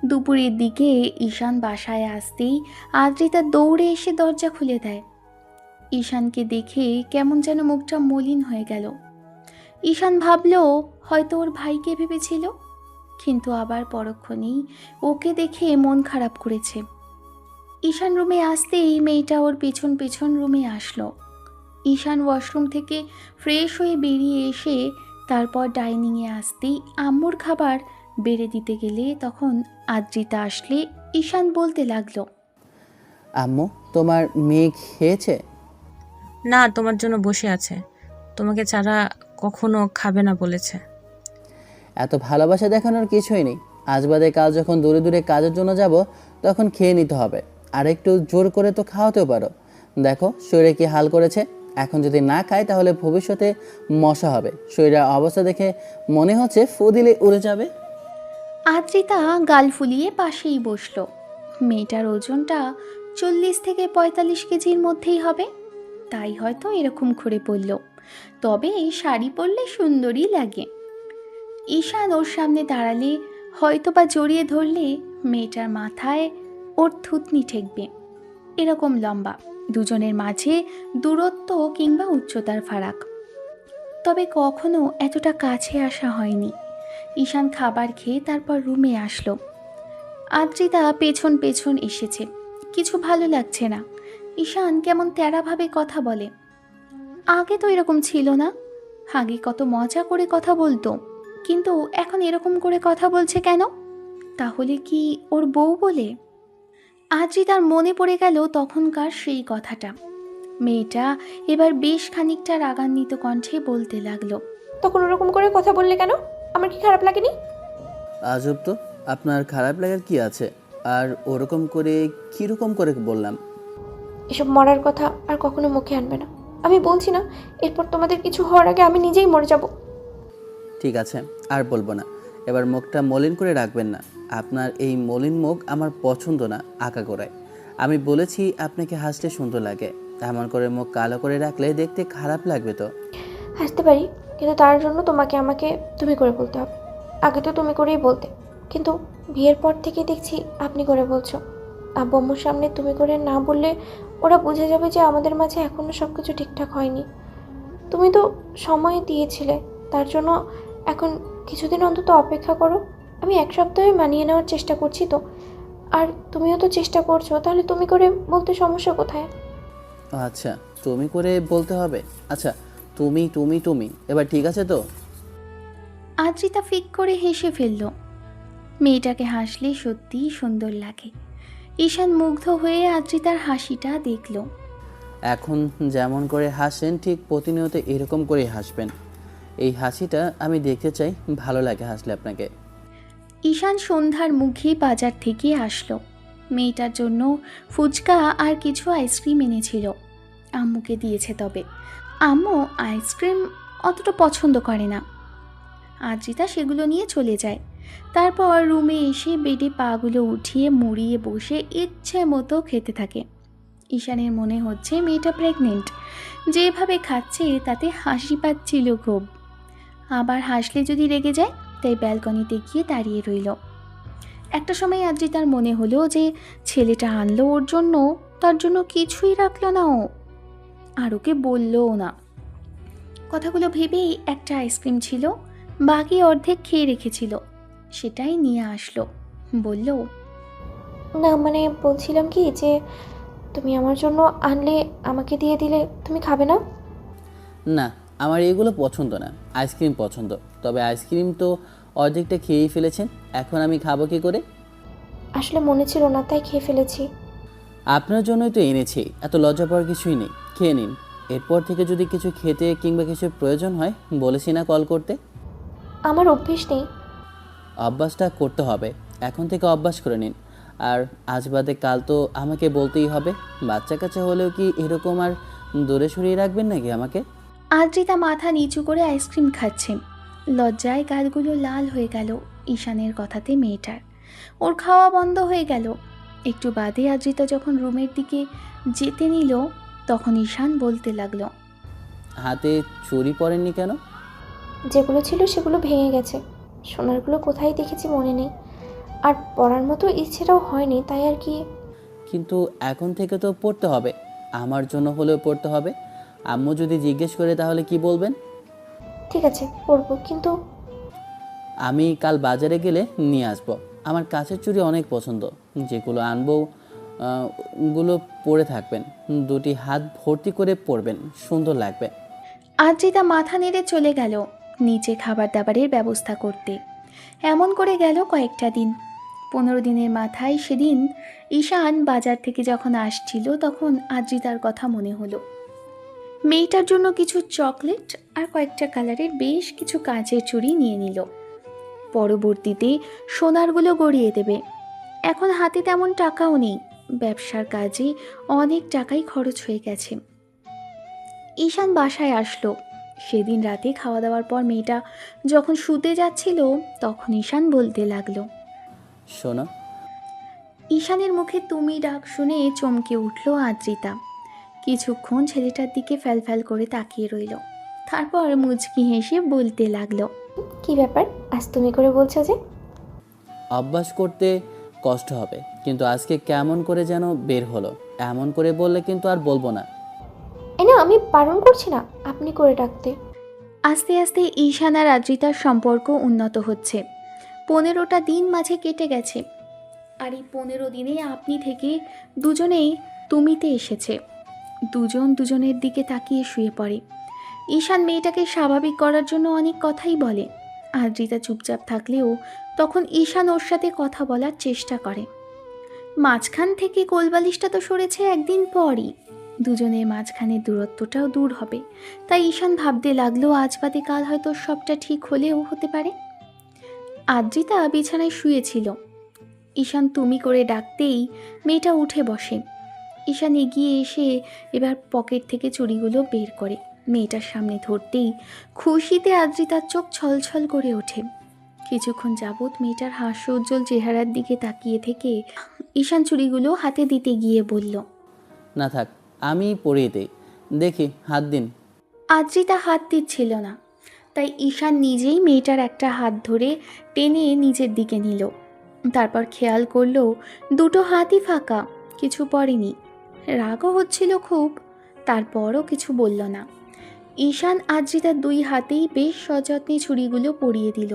S2: দুপুরের দিকে ঈশান বাসায় আসতেই আদ্রিতা দৌড়ে এসে দরজা খুলে দেয়। ঈশানকে দেখে কেমন যেন মুখটা মলিন হয়ে গেল। ঈশান ভাবলো হয়তো ওর ভাইকে ভেবেছিল, কিন্তু আবার পরক্ষণেই ওকে দেখে মন খারাপ করেছে। ঈশান রুমে আসতেই মেয়েটা ওর পেছন পেছন রুমে আসলো। ঈশান ওয়াশরুম থেকে ফ্রেশ হয়ে বেরিয়ে এসে তারপর ডাইনিংয়ে আসতেই আম্মুর খাবার বেড়ে দিতে গেলে তখন আদ্রিতা আসলে ঈশান বলতে লাগলো,
S4: আম্মু, তোমার মেয়ে খেয়েছে?
S5: না, তোমার জন্য বসে আছে। তোমাকে ছাড়া কখনো খাবে না বলেছে।
S4: এত ভালোবাসা দেখানোর কিছুই নেই। আজ বাদে কাল যখন দূরে দূরে কাজের জন্য যাব তখন খেয়ে নিতে হবে। আর একটু জোর করে তো খাওয়াতেও পারো। দেখো শরীরে কি হাল করেছে। এখন যদি না খায় তাহলে ভবিষ্যতে মশা হবে। শরীরের অবস্থা দেখে মনে হচ্ছে ফু দিলে উড়ে যাবে।
S2: আদ্রিতা গাল ফুলিয়ে পাশেই বসলো। মেয়েটার ওজনটা 40 থেকে 45 কেজির মধ্যেই হবে, তাই হয়তো এরকম করে পড়ল। তবে এই শাড়ি পরলে সুন্দরী লাগে। ঈশান ওর সামনে দাঁড়ালে হয়তো বা জড়িয়ে ধরলে মেয়েটার মাথায় ওর থুতনি ঠেকবে, এরকম লম্বা। দুজনের মাঝে দূরত্ব কিংবা উচ্চতার ফারাক। তবে কখনো এতটা কাছে আসা হয়নি। ঈশান খাবার খেয়ে তারপর রুমে আসলো। আদ্রিতা পেছন পেছন এসেছে। কিছু ভালো লাগছে না। ঈশান কেমন তেড়াভাবে কথা বলে। আগে তো এরকম ছিল না। আগে কত মজা করে কথা বলতো, কিন্তু এখন এরকম করে কথা বলছে কেন? তাহলে কি ওর বউ বলে? আদ্রিতার মনে পড়ে গেল তখনকার সেই কথাটা। মেয়েটা এবার বেশ খানিকটা রাগান্বিত কণ্ঠে বলতে লাগলো,
S1: তখন ওরকম করে কথা বললে কেন? আমার কি খারাপ লাগেনি?
S4: আজব তো, আপনার খারাপ লাগার কি আছে? আর ওরকম করে কীরকম করে বললাম?
S1: এসব মরার কথা আর কখনো মুখে আনবে না। আমি বলছি না, এরপর তোমাদের কিছু হওয়ার আগে আমি নিজেই মরে যাব।
S4: ঠিক আছে, আর বলবো না। এবার মুখটা মলিন করে রাখবেন না। আপনার এই মলিন মুখ আমার পছন্দ না আঁকাগোড়ায়। আমি বলেছি আপনাকে হাসলে সুন্দর লাগে। এমন করে মুখ কালো করে রাখলে দেখতে খারাপ লাগবে তো।
S1: হাসতে পারি, কিন্তু তার জন্য তোমাকে আমাকে তুমি করে বলতে হবে। আগে তো তুমি করেই বলতে, কিন্তু বিয়ের পর থেকে দেখছি আপনি করে বলছো। আব্বু আম্মুর সামনে তুমি করে না বললে ওরা বুঝে যাবে যে আমাদের মাঝে এখনও সব কিছু ঠিকঠাক হয়নি। তুমি তো সময় দিয়েছিলে, তার জন্য এখন কিছুদিন অন্তত অপেক্ষা করো। আমি 1 সপ্তাহে মানিয়ে নেওয়ার চেষ্টা করছি তো, আর তুমিও তো চেষ্টা করছো, তাহলে তুমি করে বলতে সমস্যা কোথায়?
S4: আচ্ছা, তুমি করে বলতে হবে। আচ্ছা, তুমি তুমি তুমি এবার ঠিক আছে তো?
S2: আদ্রিতা ফিক করে হেসে ফেলল। মেয়েটাকে হাসলে সত্যিই সুন্দর লাগে। ঈশান মুগ্ধ হয়ে আদ্রিতার হাসিটা দেখল।
S4: এখন যেমন করে হাসেন ঠিক প্রতিনিয়ত এরকম করেই হাসবেন। এই হাসিটা আমি দেখতে চাই, ভালো লাগে হাসলে আপনাকে।
S2: ঈশান সন্ধ্যার মুখে বাজার থেকে আসলো। মেয়েটার জন্য ফুচকা আর কিছু আইসক্রিম এনেছিল। আম্মুকে দিয়েছে, তবে আম্মু আইসক্রিম অতটা পছন্দ করে না। আদ্রিতা সেগুলো নিয়ে চলে যায়। তারপর রুমে এসে বেডে পাগুলো উঠিয়ে মুড়িয়ে বসে ইচ্ছে মতো খেতে থাকে। ঈশানের মনে হচ্ছে মেয়েটা প্রেগনেন্ট। যেভাবে খাচ্ছে তাতে হাসি পাচ্ছিল খুব। আবার হাসলে যদি রেগে যায়, তাই ব্যালকনিতে গিয়ে দাঁড়িয়ে রইল। একটা সময় আদ্রিতার মনে হলো যে ছেলেটা আনলো ওর জন্য, তার জন্য কিছুই রাখলো না ও, আর ওকে বললও না। কথাগুলো ভেবেই একটা আইসক্রিম ছিল, বাকি অর্ধেক খেয়ে রেখেছিল, সেটাই নিয়ে আসলো। বলল,
S1: না মানে বলছিলাম কি যে তুমি আমার জন্য আনলে আমাকে দিয়ে দিলে তুমি খাবে না?
S4: না, আমার এগুলো পছন্দ না। আইসক্রিম পছন্দ, তবে আইসক্রিম তো অর্ধেকটা খেয়েই ফেলেছেন, এখন আমি খাবো কী করে?
S1: আসলে মনে ছিল না, তাই খেয়ে ফেলেছি।
S4: আপনার জন্যই তো এনেছি, এত লজ্জা পাওয়ার কিছুই নেই, খেয়ে নিন। এরপর থেকে যদি কিছু খেতে কিংবা কিছু প্রয়োজন হয় বলেছি না কল করতে।
S1: আমার অভ্যেস নেই।
S4: অভ্যাসটা করতে হবে, এখন থেকে অভ্যাস করে নিন। আর আজ বাদে কাল তো আমাকে বলতেই হবে। বাচ্চা কাচ্চা হলেও কি এরকম আর দূরে সরিয়ে রাখবেন নাকি আমাকে?
S2: আদ্রিতা মাথা নিচু করে আইসক্রিম খাচ্ছে। লজ্জায় গালগুলো লাল হয়ে গেল ঈশানের কথাতে মেয়েটার। ওর খাওয়া বন্ধ হয়ে গেল। একটু বাদে আদ্রিতা যখন রুমের দিকে যেতে নিল, তখন ঈশান বলতে লাগলো,
S4: হাতে চুড়ি পরেননি কেন?
S1: যেগুলো ছিল সেগুলো ভেঙে গেছে, সোনারগুলো কোথায় দেখেছি মনে নেই, আর পড়ার মতো ইচ্ছেটাও হয়নি, তাই আর কি।
S4: কিন্তু এখন থেকে তো পড়তে হবে, আমার জন্য হলেও পড়তে হবে। আম্মু যদি জিজ্ঞেস করে তাহলে কি বলবেন?
S1: ঠিক আছে পড়বো, কিন্তু
S4: আমি কাল বাজারে গেলে নিয়ে আসবো। আমার কাছের চুড়ি অনেক পছন্দ, যেগুলো আনবো গুলো পরে থাকবেন, দুটি হাত ভর্তি করে পরবেন, সুন্দর লাগবে।
S2: আদ্রিতা মাথা নেড়ে চলে গেল নিচে খাবার দাবারের ব্যবস্থা করতে। এমন করে গেল কয়েকটা দিন। 15 দিনের মাথায় সেদিন ঈশান বাজার থেকে যখন আসছিল, তখন আদ্রিতার কথা মনে হলো। মেয়েটার জন্য কিছু চকলেট আর কয়েকটা কালারের বেশ কিছু কাঁচের চুড়ি নিয়ে নিল। পরবর্তীতে সোনারগুলো গড়িয়ে দেবে। এখন হাতে তেমন টাকাও নেই, ব্যবসার কাজে অনেক টাকাই খরচ হয়ে গেছে। ঈশান বাসায় আসলো। সেদিন রাতে খাওয়া দাওয়ার পর মেয়েটা যখন শুতে যাচ্ছিল, তখন ঈশান বলতে লাগলো।
S4: শোনো।
S2: ঈশানের মুখে তুমি ডাক শুনে চমকে উঠল আদ্রিতা। কিছুক্ষণ ছেলেটার দিকে ফ্যালফ্যাল করে তাকিয়ে রইল। তারপর মুচকি হেসে বলতে লাগলো,
S1: কি ব্যাপার আজ তুমি করে বলছো যে?
S4: অভ্যাস করতে কষ্ট হবে, কিন্তু আজকে কেমন করে যেন বের হলো। এমন করে বললে কিন্তু আর বলবো না।
S1: এই না, আমি বারণ করছি না আপনি করে ডাকতে।
S2: আস্তে আস্তে ঈশান আর আদ্রিতার সম্পর্ক উন্নত হচ্ছে। 15টা দিন মাঝে কেটে গেছে, আর এই 15 দিনে আপনি থেকে দুজনেই তুমিতে এসেছে। দুজন দুজনের দিকে তাকিয়ে শুয়ে পড়ে। ঈশান মেয়েটাকে স্বাভাবিক করার জন্য অনেক কথাই বলে। আদ্রিতা চুপচাপ থাকলেও তখন ঈশান ওর সাথে কথা বলার চেষ্টা করে। মাঝখান থেকে কোলবালিশটা তো সরেছে একদিন পরই, দুজনের মাঝখানে দূরত্বটাও দূর হবে। তাই ঈশান ভাবতে লাগলো আজ বাদে কাল হয়তো সবটা ঠিক হলেও হতে পারে। আদ্রিতা বিছানায় শুয়েছিল। ঈশান তুমি করে ডাকতেই মেয়েটা উঠে বসে। ঈশান এগিয়ে এসে এবার পকেট থেকে চুড়িগুলো বের করে মেয়েটার সামনে ধরতেই খুশিতে আদ্রিতার চোখ ছলছল করে ওঠে। কিছুক্ষণ যাবৎ মেয়েটার হাস্যোজ্জ্বল চেহারার দিকে তাকিয়ে থেকে ঈশান চুড়িগুলো হাতে দিতে গিয়ে বলল,
S4: না থাক, আমি পরিয়ে দেই, দেখি হাত দিন।
S2: আদ্রিতা হাত দিচ্ছিল না, তাই ঈশান নিজেই মেয়েটার একটা হাত ধরে টেনে নিজের দিকে নিল। তারপর খেয়াল করলো দুটো হাতই ফাঁকা, কিছু পড়েনি। রাগও হচ্ছিল খুব, তারপরও কিছু বলল না। ঈশান আদ্রিতার দুই হাতেই বেশ সযত্নে ছুরিগুলো পরিয়ে দিল।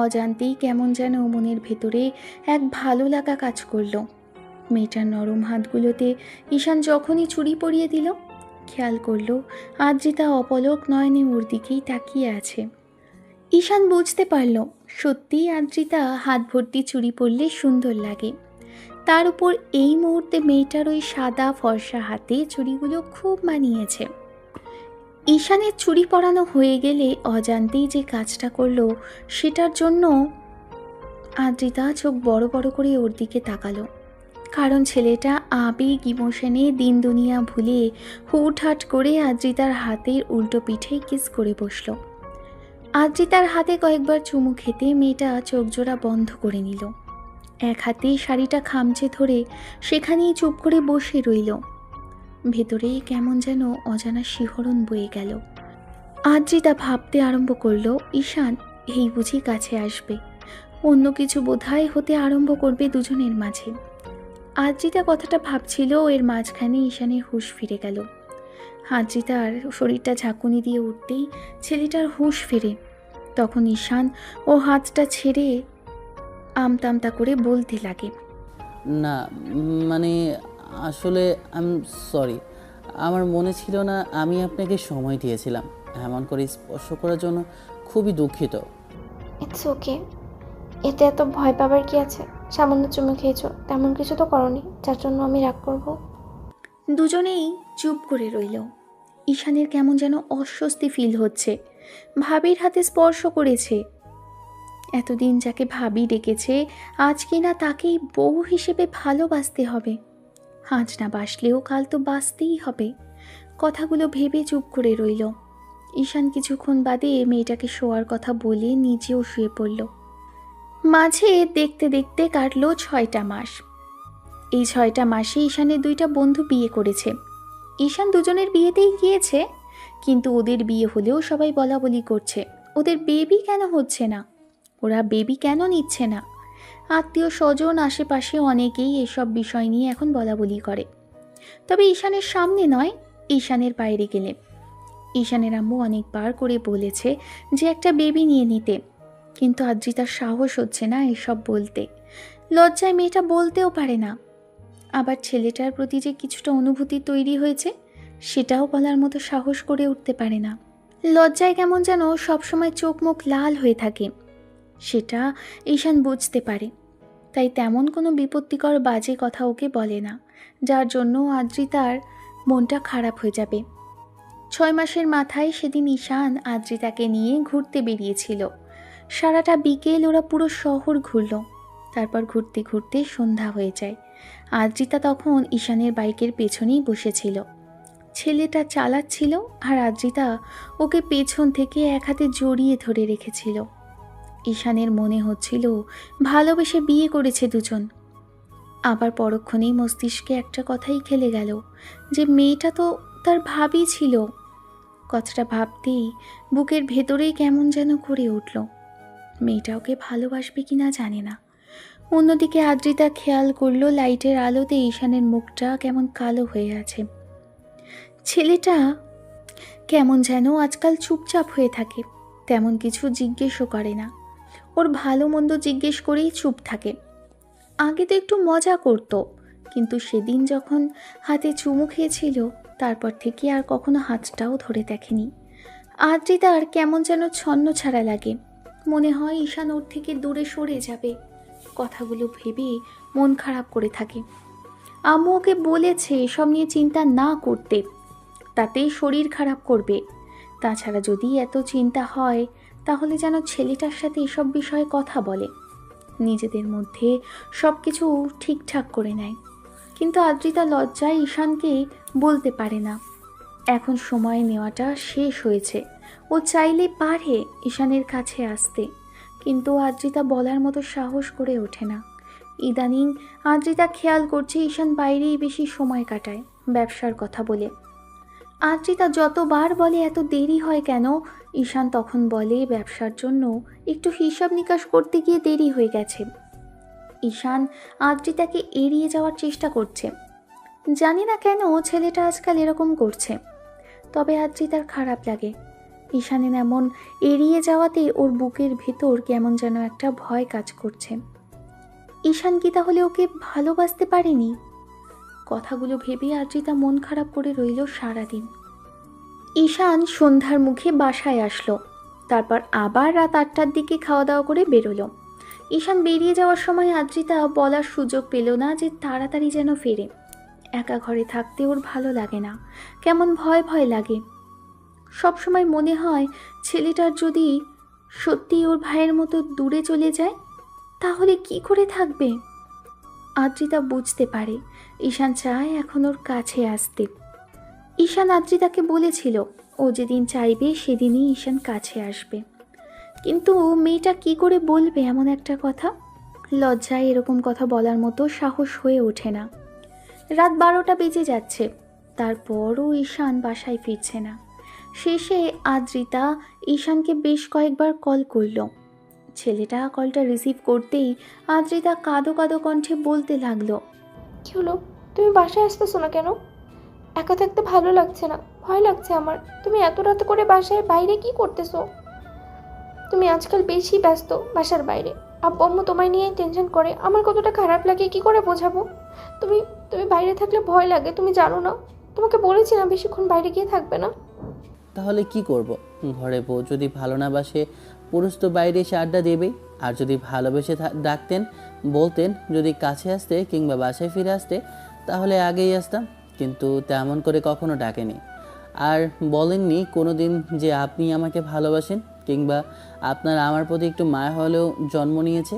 S2: অজান্তেই কেমন যেন মনের ভেতরে এক ভালো লাগা কাজ করলো। মেয়েটার নরম হাতগুলোতে ঈশান যখনই ছুরি পরিয়ে দিল, খেয়াল করলো আদ্রিতা অপলক নয়নে ওর দিকেই তাকিয়ে আছে। ঈশান বুঝতে পারল সত্যিই আদ্রিতা হাত ভর্তি চুড়ি পরলে সুন্দর লাগে। তার উপর এই মুহূর্তে মেয়েটার ওই সাদা ফর্সা হাতে চুড়িগুলো খুব মানিয়েছে। ঈশানের চুড়ি পরানো হয়ে গেলে অজান্তেই যে কাজটা করলো সেটার জন্য আদ্রিতা চোখ বড় বড় করে ওর দিকে তাকালো। কারণ ছেলেটা আবেগ ইমোশনে দিন দুনিয়া ভুলে হুটহাট করে আদ্রিতার হাতের উল্টো পিঠে কিস করে বসলো। আদ্রিতার হাতে কয়েকবার চুমু খেতে মেয়েটা চোখ জোড়া বন্ধ করে নিল। এক হাতে শাড়িটা খামচে ধরে সেখানেই চুপ করে বসে রইল। ভেতরেই কেমন যেন অজানা শিহরণ বয়ে গেল। আদ্রিতা ভাবতে আরম্ভ করলো, ঈশান এই বুঝি কাছে আসবে, অন্য কিছু বোধহয় হতে আরম্ভ করবে দুজনের মাঝে। আদ্রিতা কথাটা ভাবছিল, এর মাঝখানে ঈশানের হুঁশ ফিরে গেল। আদ্রিতার শরীরটা ঝাঁকুনি দিয়ে উঠতেই ছেলেটার হুঁশ ফেরে। তখন ঈশান ও হাতটা ছেড়ে আমতা করে বলতে লাগে,
S4: না মানে আসলে সরি, আমার মনে ছিল না, আমি আপনাকে সময় দিয়েছিলাম। এমন করে স্পর্শ করার জন্য খুবই দুঃখিত।
S1: ইটস ওকে, এতে এত ভয় পাবার কি আছে? সামান্য চুমু খেয়েছো, তেমন কিছু তো করনি যার জন্য আমি রাগ করব।
S2: দুজনেই চুপ করে রইল। ঈশানের কেমন যেন অস্বস্তি ফিল হচ্ছে। ভাবির হাতে স্পর্শ করেছে, এতদিন যাকে ভাবি ডেকেছে, আজ কিনা তাকেই বউ হিসেবে ভালোবাসতে হবে। আজ না বাসলেও কাল তো বাসতেই হবে। কথাগুলো ভেবে চুপ করে রইল। ঈশান কিছুক্ষণ বাদে মেয়েটাকে শোয়ার কথা বলে নিজেও শুয়ে পড়ল। মাঝে দেখতে দেখতে কাটলো 6টা মাস। এই 6টা মাসে ঈশানের 2টা বন্ধু বিয়ে করেছে। ঈশান দুজনের বিয়েতেই গিয়েছে, কিন্তু ওদের বিয়ে হলেও সবাই বলাবলি করছে ওদের বেবি কেন হচ্ছে না, ওরা বেবি কেন নিচ্ছে না। আত্মীয় স্বজন আশেপাশে অনেকেই এসব বিষয় নিয়ে এখন বলাবলি করে, তবে ঈশানের সামনে নয়, ঈশানের বাইরে গেলে। ঈশানের আম্মু অনেকবার করে বলেছে যে একটা বেবি নিয়ে নিতে, কিন্তু আদ্রিতার সাহস হচ্ছে না এসব বলতে। লজ্জায় মেয়েটা বলতেও পারে না। আবার ছেলেটার প্রতি যে কিছুটা অনুভূতি তৈরি হয়েছে সেটাও বলার মতো সাহস করে উঠতে পারে না। লজ্জায় কেমন যেন সবসময় চোখ মুখ লাল হয়ে থাকে, সেটা ঈশান বুঝতে পারে। তাই তেমন কোনো বিপত্তিকর বাজে কথা ওকে বলে না, যার জন্য আদ্রিতার মনটা খারাপ হয়ে যাবে। 6 মাসের মাথায় সেদিন ঈশান আদ্রিতাকে নিয়ে ঘুরতে বেরিয়েছিল। সারাটা বিকেল ওরা পুরো শহর ঘুরল। তারপর ঘুরতে ঘুরতে সন্ধ্যা হয়ে যায়। আদ্রিতা তখন ঈশানের বাইকের পেছনেই বসেছিল। ছেলেটা চালাচ্ছিল আর আদ্রিতা ওকে পেছন থেকে এক হাতে জড়িয়ে ধরে রেখেছিল। ঈশানের মনে হচ্ছিল ভালোবেসে বিয়ে করেছে দুজন। আবার পরক্ষণেই মস্তিষ্কে একটা কথাই খেলে গেল যে মেয়েটা তো তার ভাবি ছিল। কথাটা ভাবতেই বুকের ভেতরেই কেমন যেন করে উঠল। মেয়েটা ওকে ভালোবাসবে কিনা জানে না। অন্যদিকে আদ্রিতা খেয়াল করলো লাইটের আলোতে ঈশানের মুখটা কেমন কালো হয়ে আছে। ছেলেটা কেমন যেন আজকাল চুপচাপ হয়ে থাকে, তেমন কিছু জিজ্ঞেসও করে না। ওর ভালো মন্দ জিজ্ঞেস করেই চুপ থাকে। আগে তো একটু মজা করতো, কিন্তু সেদিন যখন হাতে চুমু খেয়েছিল তারপর থেকে আর কখনো হাতটাও ধরে দেখেনি। আদ্রিতার কেমন যেন ছন্ন ছাড়া লাগে, মনে হয় ঈশান ওর থেকে দূরে সরে যাবে। কথাগুলো ভেবে মন খারাপ করে থাকে। আম্মু ওকে বলেছে এসব নিয়ে চিন্তা না করতে, তাতেই শরীর খারাপ করবে। তাছাড়া যদি এত চিন্তা হয় তাহলে যেন ছেলেটার সাথে এসব বিষয়ে কথা বলে, নিজেদের মধ্যে সব কিছু ঠিকঠাক করে নেয়। কিন্তু আদ্রিতা লজ্জায় ঈশানকে বলতে পারে না। এখন সময় নেওয়াটা শেষ হয়েছে, ও চাইলে পারে ঈশানের কাছে আসতে, কিন্তু আদ্রিতা বলার মতো সাহস করে ওঠে না। ইদানিং আদ্রিতা খেয়াল করছে ঈশান বাইরেই বেশি সময় কাটায় ব্যবসার কথা বলে। আদ্রিতা যতবার বলে এত দেরি হয় কেন, ঈশান তখন বলে ব্যবসার জন্য একটু হিসাব নিকাশ করতে গিয়ে দেরি হয়ে গেছে। ঈশান আদ্রিতাকে এড়িয়ে যাওয়ার চেষ্টা করছে। জানি না কেন ছেলেটা আজকাল এরকম করছে, তবে আদ্রিতার খারাপ লাগে। ঈশানের এমন এড়িয়ে যাওয়াতে ওর বুকের ভেতর কেমন যেন একটা ভয় কাজ করছে। ঈশান কি তাহলে ওকে ভালোবাসতে পারেনি? কথাগুলো ভেবে আদ্রিতা মন খারাপ করে রইল সারাদিন। ঈশান সন্ধ্যার মুখে বাসায় আসলো, তারপর আবার রাত 8টার দিকে খাওয়া দাওয়া করে বেরোলো। ঈশান বেরিয়ে যাওয়ার সময় আদ্রিতা বলার সুযোগ পেল না যে তাড়াতাড়ি যেন ফেরে। একা ঘরে থাকতে ওর ভালো লাগে না, কেমন ভয় ভয় লাগে। সবসময় মনে হয় ছেলেটার যদি সত্যি ওর ভাইয়ের মতো দূরে চলে যায় তাহলে কি করে থাকবে। আদ্রিতা বুঝতে পারে ঈশান চায় এখন ওর কাছে আসতে। ঈশান আদ্রিতাকে বলেছিল ও যেদিন চাইবে সেদিনই ঈশান কাছে আসবে, কিন্তু মেয়েটা কি করে বলবে এমন একটা কথা? লজ্জায় এরকম কথা বলার মতো সাহস হয়ে ওঠে না। রাত 12টা বেজে যাচ্ছে, তারপরও ঈশান বাসায় ফিরছে না। শেষে আদ্রিতা ঈশানকে বেশ কয়েকবার কল করল। ছেলেটা কলটা রিসিভ করতেই আদ্রিতা কাঁদো কাঁদো কণ্ঠে বলতে লাগলো,
S1: কি হলো? তুমি বাসায় আসতেছো না কেন? একা থাকতে ভালো লাগছে না, ভয় লাগছে আমার। তুমি এত রাত করে বাসায় বাইরে কি করতেছো? তুমি আজকাল বেশি ব্যস্ত বাসার বাইরে। আব্বু আম্মু তোমায় নিয়ে টেনশন করে, আমার কতটা খারাপ লাগে কি করে বোঝাবো? তুমি তুমি বাইরে থাকলে ভয় লাগে, তুমি জানো না? তোমাকে বলেছি না বেশিক্ষণ বাইরে গিয়ে থাকবে না।
S4: তাহলে কি করব? ঘরে বউ যদি ভালো না বাসে, পুরুষ তো বাইরে এসে আড্ডা দেবেই। আর যদি ভালোবেসে ডাকতেন, বলতেন যদি কাছে আসতে কিংবা বাসায় ফিরে আসতে, তাহলে আগেই আসতাম। কিন্তু তেমন করে কখনো ডাকেনি, আর বলেননি কোনো দিন যে আপনি আমাকে ভালোবাসেন কিংবা আপনার আমার প্রতি একটু মায়া হলেও জন্ম নিয়েছে।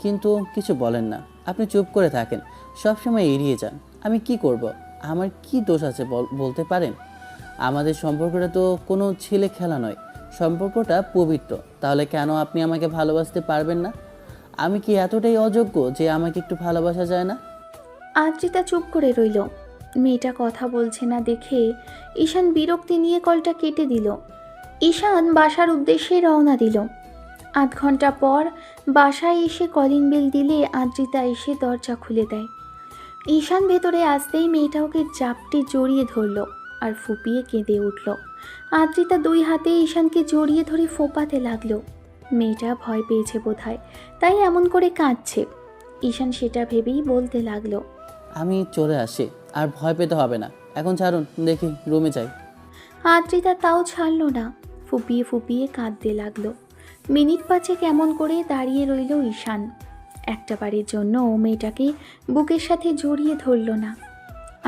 S4: কিন্তু কিছু বলেন না, আপনি চুপ করে থাকেন, সবসময় এড়িয়ে যান। আমি কি করব? আমার কি দোষ আছে বলতে পারেন? আমাদের সম্পর্কটা তো কোনো ছেলে খেলা নয়, সম্পর্কটা পবিত্র। তাহলে কেন আপনি আমাকে ভালোবাসতে পারবেন না? আমি কি এতটাই অযোগ্য যে আমাকে একটু ভালোবাসা যায় না?
S2: আদ্রিতা চুপ করে রইল। মেয়েটা কথা বলছে না দেখে ঈশান বিরক্তি নিয়ে কলটা কেটে দিল। ঈশান বাসার উদ্দেশ্যে রওনা দিল। 8 ঘন্টা পর বাসায় এসে কলিং বেল দিলে আদ্রিতা এসে দরজা খুলে দেয়। ঈশান ভেতরে আসতেই মেয়েটা ওকে জাপটে জড়িয়ে ধরল আর ফুপিয়ে কেঁদে উঠল। আদ্রিতা 2 হাতে ঈশানকে জড়িয়ে ধরে ফোপাতে লাগলো। মেয়েটা ভয় পেয়েছে বোধহয়, তাই এমন করে কাঁদছে। ঈশান সেটা ভেবেই বলতে লাগলো,
S4: আমি চলে আসি, আর ভয় পেতে হবে না। এখন ছাড়ুন, দেখি রুমে যাই।
S2: আদ্রিতা তাও ছাড়ল না, ফুপিয়ে ফুপিয়ে কাঁদতে লাগলো। মিনিট 5 কেমন করে দাঁড়িয়ে রইল ঈশান। একটা বারের জন্য মেয়েটাকে বুকের সাথে জড়িয়ে ধরল না।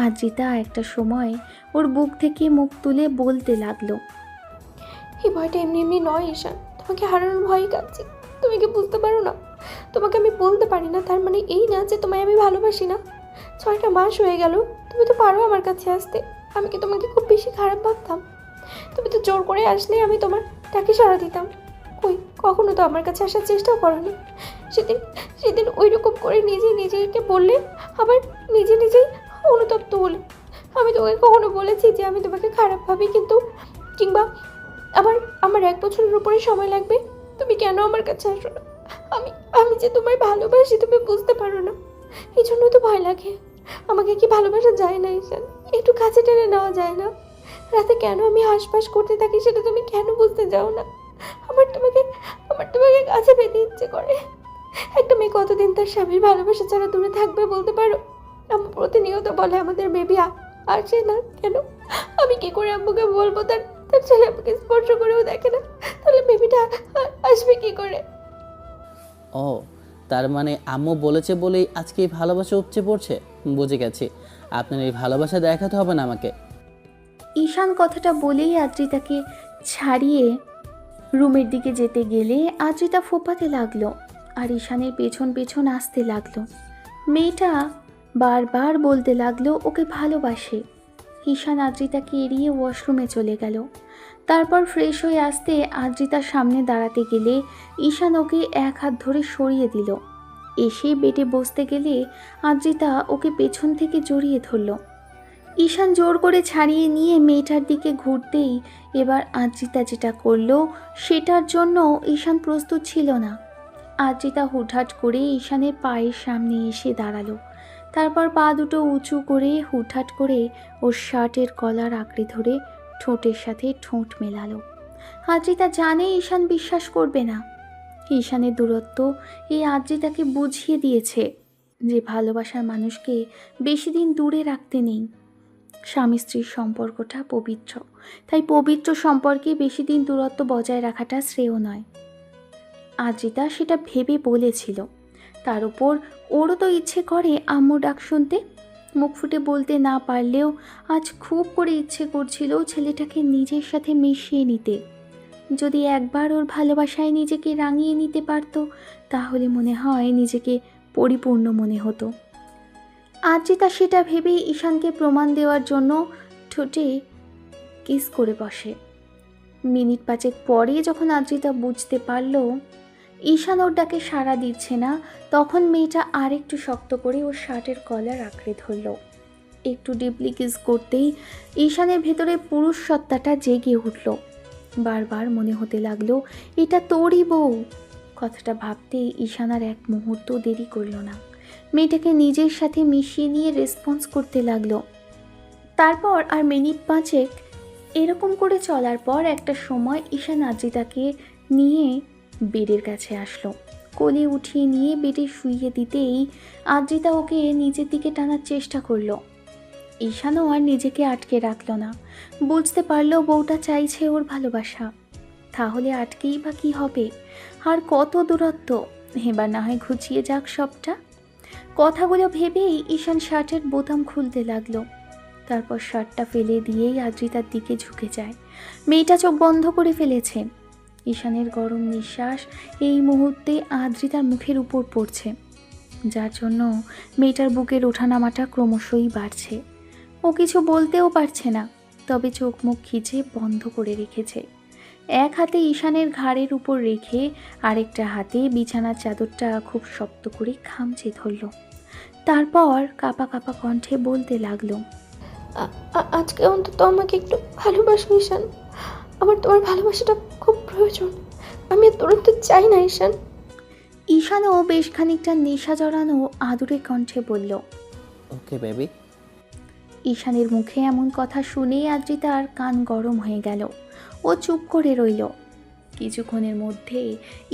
S2: আদ্রিতা একটা সময় ওর বুক থেকে মুখ তুলে বলতে লাগলো,
S1: এই ভয়টা এমনি এমনি নয় ঈশান, তোমাকে হারানোর ভয়ই কাঁদছি। তুমি কি বুঝতে পারো না? তোমাকে আমি বলতে পারি না তার মানে এই না যে তোমায় আমি ভালোবাসি না। 6টা মাস হয়ে গেল, তুমি তো পারো আমার কাছে আসতে। আমি কি তোমাকে খুব বেশি খারাপ ভাবতাম? তুমি তো জোর করে আসলে আমি তোমার ডাকে সাড়া দিতাম। কই, কখনো তো আমার কাছে আসার চেষ্টাও করোনি। সেদিন সেদিন ওই রকম করে নিজেকে বললে, আবার নিজেই অনুতপ্ত হলে। আমি তোমাকে কখনো বলেছি যে আমি তোমাকে খারাপ ভাবি, কিংবা আমার 1 বছরের উপরে সময় লাগবে? তুমি কেন আমার কাছে আসো না? আমি আমি যে তোমায় ভালোবাসি তুমি বুঝতে পারো না, এই জন্যই তো ভয় লাগে। আমাকে কি ভালোবাসা যায় না ঈশান? একটু কাছে টেনে নেওয়া যায় না? রাতে কেন আমি হাঁসফাঁস করতে থাকি সেটা তুমি কেন বুঝতে যাও না? আমার তোমাকে কাছে পেতে ইচ্ছে করে। একটা মেয়ে কতদিন তার স্বামীর ভালোবাসা ছাড়া দূরে থাকবে বলতে পারো? আম্মু প্রতিনিয়ত বলে আমাদের বেবি আসে না কেন। আমি কি করে আম্মুকে বলবো তার ছেলে আমাকে স্পর্শ করেও দেখে না? তাহলে বেবিটা আসবে কি করে?
S4: ও, তার মানে আম্মু বলেছে বলেই আজকে এই ভালোবাসা উপচে পড়ছে। বুঝে গেছি, আপনার এই ভালোবাসা দেখাতে হবে না আমাকে।
S2: ঈশান কথাটা বলেই আদ্রিতাকে ছাড়িয়ে রুমের দিকে যেতে গেলে আদ্রিতা ফোপাতে লাগলো আর ঈশানের পেছন পেছন আসতে লাগলো। মেয়েটা বারবার বলতে লাগলো ওকে ভালোবাসে। ঈশান আদ্রিতাকে এড়িয়ে ওয়াশরুমে চলে গেল। তারপর ফ্রেশ হয়ে আসতে আদ্রিতার সামনে দাঁড়াতে গেলে ঈশান ওকে 1 হাত ধরে সরিয়ে দিল। এসে বেডে বসতে গেলে আদ্রিতা ওকে পেছন থেকে জড়িয়ে ধরল। ঈশান জোর করে ছাড়িয়ে নিয়ে মেয়েটার দিকে ঘুরতেই এবার আদ্রিতা যেটা করলো সেটার জন্য ঈশান প্রস্তুত ছিল না। আদ্রিতা হুটহাট করে ঈশানের পায়ের সামনে এসে দাঁড়ালো। তারপর পা দুটো উঁচু করে হুটহাট করে ওর শার্টের কলার আঁকড়ে ধরে ঠোঁটের সাথে ঠোঁট মেলালো। আদ্রিতা জানে ঈশান বিশ্বাস করবে না। ঈশানের দূরত্ব এই আদ্রিতাকে বুঝিয়ে দিয়েছে যে ভালোবাসার মানুষকে বেশি দিন দূরে রাখতে নেই। স্বামী স্ত্রীর সম্পর্কটা পবিত্র, তাই পবিত্র সম্পর্কে বেশি দিন দূরত্ব বজায় রাখাটা শ্রেয় নয়। আদ্রিতা সেটা ভেবে বলেছিল। তার উপর ওরও তো ইচ্ছে করে আম্মু ডাক শুনতে। মুখ ফুটে বলতে না পারলেও আজ খুব করে ইচ্ছে করছিল ছেলেটাকে নিজের সাথে মিশিয়ে নিতে। যদি একবার ওর ভালোবাসায় নিজেকে রাঙিয়ে নিতে পারত, তাহলে মনে হয় নিজেকে পরিপূর্ণ মনে হতো। আদ্রিতা সেটা ভেবেই ঈশানকে প্রমাণ দেওয়ার জন্য ঠোঁটে কিস করে বসে। মিনিট 5 পরে যখন আদ্রিতা বুঝতে পারল ঈশান ওর ডাকে সাড়া দিচ্ছে না, তখন মেয়েটা আরেকটু শক্ত করে ওর শার্টের কলার আঁকড়ে ধরল। একটু ডিপলি কিস করতেই ঈশানের ভেতরে পুরুষ সত্তাটা জেগে উঠল। বারবার মনে হতে লাগলো এটা তোরই বউ। কথাটা ভাবতেই ঈশান আর এক মুহূর্ত দেরি করল না, মেয়েটাকে নিজের সাথে মিশিয়ে নিয়ে রেসপন্স করতে লাগলো। তারপর আর মিনিট 5 এরকম করে চলার পর একটা সময় ঈশান আদ্রিতাকে নিয়ে বেডের কাছে আসলো। কোলে উঠিয়ে নিয়ে বেডে শুইয়ে দিতেই আদ্রিতা ওকে নিজের দিকে টানার চেষ্টা করলো। ঈশানও আর নিজেকে আটকে রাখল না। বুঝতে পারলো বউটা চাইছে ওর ভালোবাসা, তাহলে আটকেই বা কী হবে? আর কত দূরত্ব, এবার না হয় ঘুচিয়ে যাক সবটা। কথাগুলো ভেবেই ঈশান শার্টের বোতাম খুলতে লাগলো। তারপর শার্টটা ফেলে দিয়েই আদ্রিতার দিকে ঝুঁকে যায়। মেয়েটা চোখ বন্ধ করে ফেলেছে। ঈশানের গরম নিঃশ্বাস এই মুহূর্তে আদ্রিতার মুখের উপর পড়ছে, যার জন্য মেয়েটার বুকের ওঠানামাটা ক্রমশই বাড়ছে। ও কিছু বলতেও পারছে না, তবে চোখ মুখ খিচে বন্ধ করে রেখেছে। এক হাতে ঈশানের ঘাড়ের উপর রেখে আরেকটা হাতে বিছানার চাদরটা খুব শক্ত করে খামচে ধরল। তারপর কাঁপা কাঁপা কণ্ঠে বলতে লাগলো,
S1: আজকে অন্তত আমাকে একটু ভালোবাসো ঈশান। আমার তোমার ভালোবাসাটা খুব প্রয়োজন। আমি আর দূরত্ব চাই না ঈশান।
S2: ঈশানও বেশ খানিকটা নেশা জড়ানো আদুরে কণ্ঠে বলল।
S4: Okay baby.
S2: ঈশানের মুখে এমন কথা শুনে আদ্রিতার কান গরম হয়ে গেল। ও চুপ করে রইল। কিছুক্ষণের মধ্যে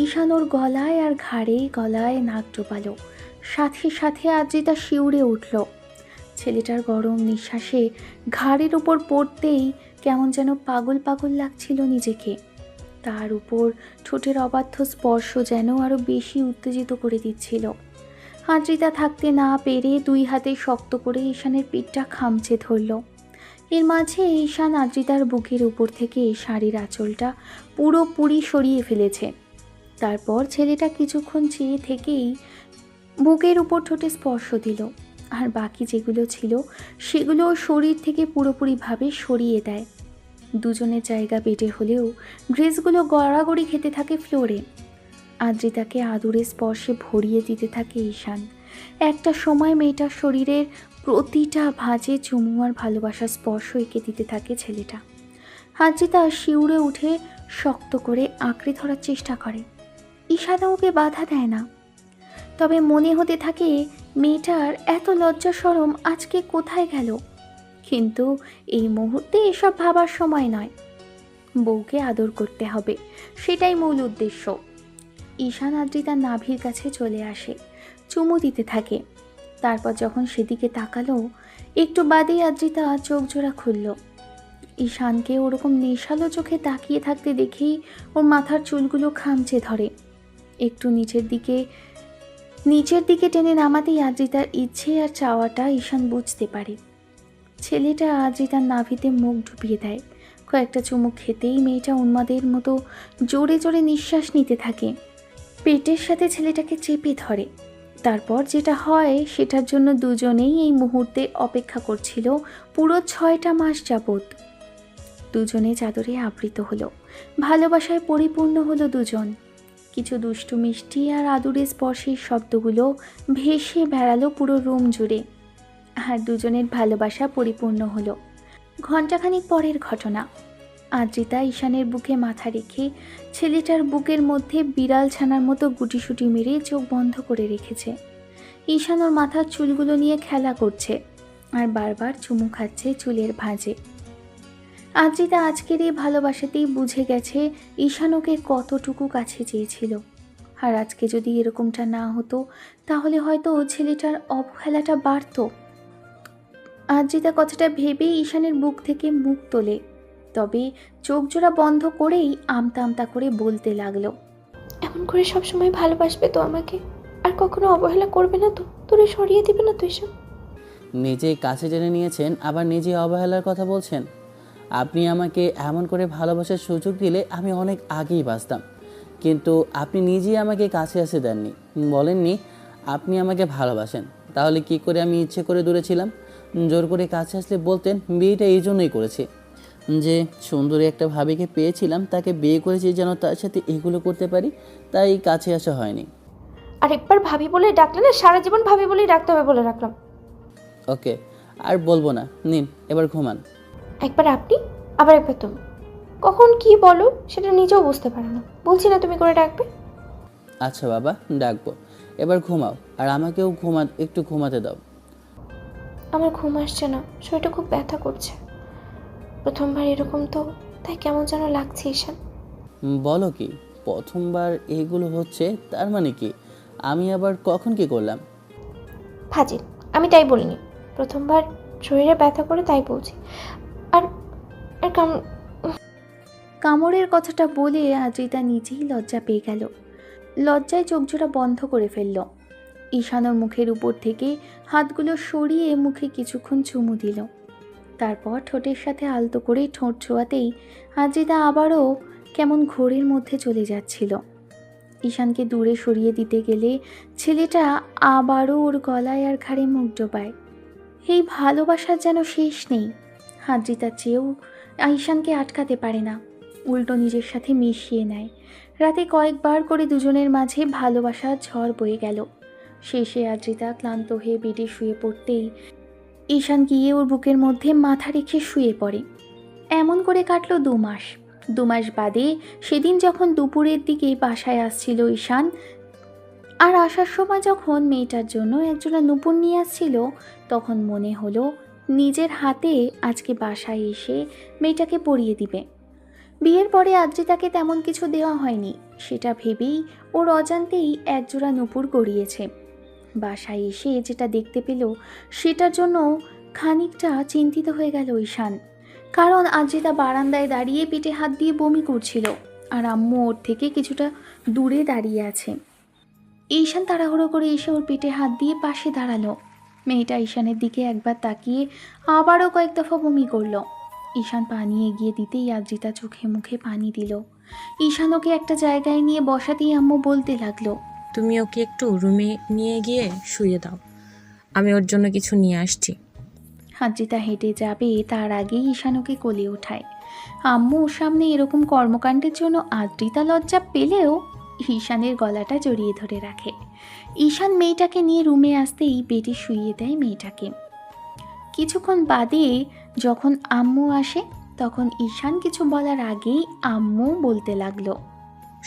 S2: ঈশান ওর গলায় আর গলায় নাক ডোবালো। সাথে সাথে আদ্রিতা শিউরে উঠল। ছেলেটার গরম নিঃশ্বাসে ঘাড়ের উপর পড়তেই কেমন যেন পাগল পাগল লাগছিল নিজেকে। তার উপর ঠোঁটের অবাধ্য স্পর্শ যেন আরও বেশি উত্তেজিত করে দিচ্ছিল। আদ্রিতা থাকতে না পেরে 2 হাতে শক্ত করে ঈশানের পিঠটা খামচে ধরল। এর মাঝে ঈশান আদ্রিতার বুকের উপর থেকে শাড়ির আঁচলটা পুরোপুরি সরিয়ে ফেলেছে। তারপর ছেলেটা কিছুক্ষণ চেয়ে থেকেই বুকের উপর ঠোঁটে স্পর্শ দিল, আর বাকি যেগুলো ছিল সেগুলো শরীর থেকে পুরোপুরিভাবে সরিয়ে দেয়। দুজনের জায়গা বেডে হলেও ড্রেসগুলো গড়াগড়ি খেতে থাকে ফ্লোরে। আদ্রিতাকে আদুরে স্পর্শে ভরিয়ে দিতে থাকে ঈশান। একটা সময় মেয়েটার শরীরের প্রতিটা ভাঁজে চুমু আর ভালোবাসার স্পর্শ এঁকে দিতে থাকে ছেলেটা। আদ্রিতা শিউরে উঠে শক্ত করে আঁকড়ে ধরার চেষ্টা করে। ঈশানও ওকে বাধা দেয় না, তবে মনে হতে থাকে মেয়েটার এত লজ্জা শরম আজকে কোথায় গেল। কিন্তু এই মুহূর্তে এসব ভাবার সময় নয়। বউকে আদর করতে হবে, সেটাই মূল উদ্দেশ্য। ঈশান আদ্রিতার নাভির কাছে চলে আসে, চুমু দিতে থাকে। তারপর যখন সেদিকে তাকালো, একটু বাদেই আদ্রিতা চোখ জোড়া খুলল। ঈশানকে ওরকম নেশালো চোখে তাকিয়ে থাকতে দেখেই ওর মাথার চুলগুলো খামচে ধরে। একটু নিচের দিকে টেনে নামাতেই আদ্রিতার ইচ্ছে আর চাওয়াটা ঈশান বুঝতে পারে। ছেলেটা আদ্রিতার নাভিতে মুখ ডুবিয়ে দেয়। কয়েকটা চুমুক খেতেই মেয়েটা উন্মাদের মতো জোরে জোরে নিঃশ্বাস নিতে থাকে। পেটের সাথে ছেলেটাকে চেপে ধরে। তারপর যেটা হয় সেটার জন্য দুজনেই এই মুহূর্তে অপেক্ষা করছিল পুরো 6টা মাস যাবৎ। দুজনে চাদরে আবৃত হলো, ভালোবাসায় পরিপূর্ণ হলো দুজন। কিছু দুষ্টু মিষ্টি আর আদুরে স্পর্শের শব্দগুলো ভেসে বেড়ালো পুরো রুম জুড়ে। আর দুজনের ভালোবাসা পরিপূর্ণ হলো। ঘণ্টাখানিক পরের ঘটনা। আদ্রিতা ঈশানের বুকে মাথা রেখে ছেলেটার বুকের মধ্যে বিড়াল ছানার মতো গুটিসুটি মেরে চোখ বন্ধ করে রেখেছে। ঈশান ওর মাথার চুলগুলো নিয়ে খেলা করছে আর বারবার চুমু খাচ্ছে চুলের ভাঁজে। আদ্রিতা আজকের এই ভালোবাসাতেই বুঝে গেছে ঈশান ওকে কতটুকু কাছে চেয়েছিল। আর আজকে যদি এরকমটা না হতো তাহলে হয়তো ছেলেটার অবহেলাটা বাড়তো। আদ্রিতা কথাটা ভেবেই ঈশানের বুক থেকে মুখ তোলে, তবে চোখ জোড়া বন্ধ করেই আমতা আমতা করে বলতে লাগলো,
S1: এমন করে সবসময় ভালোবাসবে তো আমাকে, আর কখনো অবহেলা করবে না তো, দূরে সরিয়ে দিবে না তো ঈশান?
S4: নিজেই কাছে টেনে নিয়েছেন, আবার নিজেই অবহেলার কথা বলছেন। আপনি আমাকে এমন করে ভালোবাসার সুযোগ দিলে আমি অনেক আগেই বাঁচতাম, কিন্তু আপনি নিজেই আমাকে কাছে আসতে দেননি। বলেননি আপনি আমাকে ভালোবাসেন, তাহলে কি করে আমি ইচ্ছে করে দূরে ছিলাম? জোর করে কাছে আসলে বলতেন বিয়েটা এই জন্যই করেছি যে সুন্দরী একটা ভাবিকে পেয়েছিলাম, তাকে বিয়ে করেছি যেন তার সাথে এগুলো করতে পারি, তাই কাছে আসা হয়নি।
S1: আর একবার ভাবি বলে ডাকলে না, সারা জীবন ভাবি বলেই ডাকতে হবে বলে রাখলাম।
S4: ওকে, আর বলবো না, নিন এবার ঘুমান।
S1: একবার আপনি, আবার একবার তুমি, কখন কি বলো সেটা নিজেও বুঝতে পারো না। বলছি না তুমি করে ডাকবে।
S4: আচ্ছা বাবা, ডাকবো। এবার ঘুমাও, আর আমাকেও একটু ঘুমাতে দাও।
S1: আমার ঘুম আসছে না, শরীরটা খুব ব্যথা করছে। প্রথমবার এরকম তো, তাই কেমন যেন লাগছে ঈশান।
S4: বলো কি, প্রথমবার এইগুলো হচ্ছে তার মানে কি? আমি আবার কখন কি করলাম?
S1: ফাজিল, আমি তাই বলিনি। প্রথমবার শরীরে ব্যথা করে তাই বলছি। আর আর
S2: কামড়ের কথাটা বলে আদ্রিতা নিজেই লজ্জা পেয়ে গেল। লজ্জায় চোখজোড়া বন্ধ করে ফেলল। ঈশানোর মুখের উপর থেকে হাতগুলো সরিয়ে মুখে কিছুক্ষণ চুমু দিল। তারপর ঠোঁটের সাথে আলতো করে ঠোঁট ছোঁয়াতেই আদ্রিতা আবারও কেমন ঘোরের মধ্যে চলে যাচ্ছিল। ঈশানকে দূরে সরিয়ে দিতে গেলে ছেলেটা আবারও ওর গলায় আর ঘাড়ে মুখ ডোবায়। এই ভালোবাসার যেন শেষ নেই। আদ্রিতা চেয়েও ঈশানকে আটকাতে পারে না, উল্টো নিজের সাথে মিশিয়ে নেয়। রাতে কয়েকবার করে দুজনের মাঝে ভালোবাসার ঝড় বয়ে গেল। শেষে আদ্রিতা ক্লান্ত হয়ে বেডে শুয়ে পড়তেই ঈশান গিয়ে ওর বুকের মধ্যে মাথা রেখে শুয়ে পড়ে। এমন করে কাটলো 2 মাস। 2 মাস বাদে সেদিন যখন দুপুরের দিকে বাসায় আসছিল ঈশান, আর আসার সময় যখন মেয়েটার জন্য একজোড়া নূপুর নিয়ে আসছিল, তখন মনে হলো নিজের হাতে আজকে বাসায় এসে মেয়েটাকে পরিয়ে দিবে। বিয়ের পরে আদ্রিতাকে তেমন কিছু দেওয়া হয়নি, সেটা ভেবেই ওর অজান্তেই একজোড়া নূপুর গড়িয়েছে। বাসায় এসে যেটা দেখতে পেল সেটার জন্য খানিকটা চিন্তিত হয়ে গেল ঈশান। কারণ আদ্রিতা বারান্দায় দাঁড়িয়ে পেটে হাত দিয়ে বমি করছিল, আর আম্মু ওর থেকে কিছুটা দূরে দাঁড়িয়ে আছে। ঈশান তাড়াহুড়ো করে এসে ওর পেটে হাত দিয়ে পাশে দাঁড়ালো। মেয়েটা ঈশানের দিকে একবার তাকিয়ে আবারও কয়েক দফা বমি করলো। ঈশান পানি এগিয়ে দিতেই আদ্রিতা চোখে মুখে পানি দিল। ঈশান ওকে একটা জায়গায় নিয়ে বসাতেই আম্মু বলতে লাগলো,
S5: তুমি ওকে একটু রুমে নিয়ে গিয়ে শুয়ে দাও, আমি ওর জন্য কিছু নিয়ে আসছি।
S2: আদ্রিতা হেঁটে যাবে তার আগেই ঈশান ওকে কোলে ওঠায়। আম্মু ওর সামনে এরকম কর্মকাণ্ডের জন্য আদ্রিতা লজ্জা পেলেও ঈশানের গলাটা জড়িয়ে ধরে রাখে। ঈশান মেয়েটাকে নিয়ে রুমে আসতেই বেডে শুইয়ে দেয় মেয়েটাকে। কিছুক্ষণ বাদে যখন আম্মু আসে, তখন ঈশান কিছু বলার আগেই আম্মু বলতে লাগলো,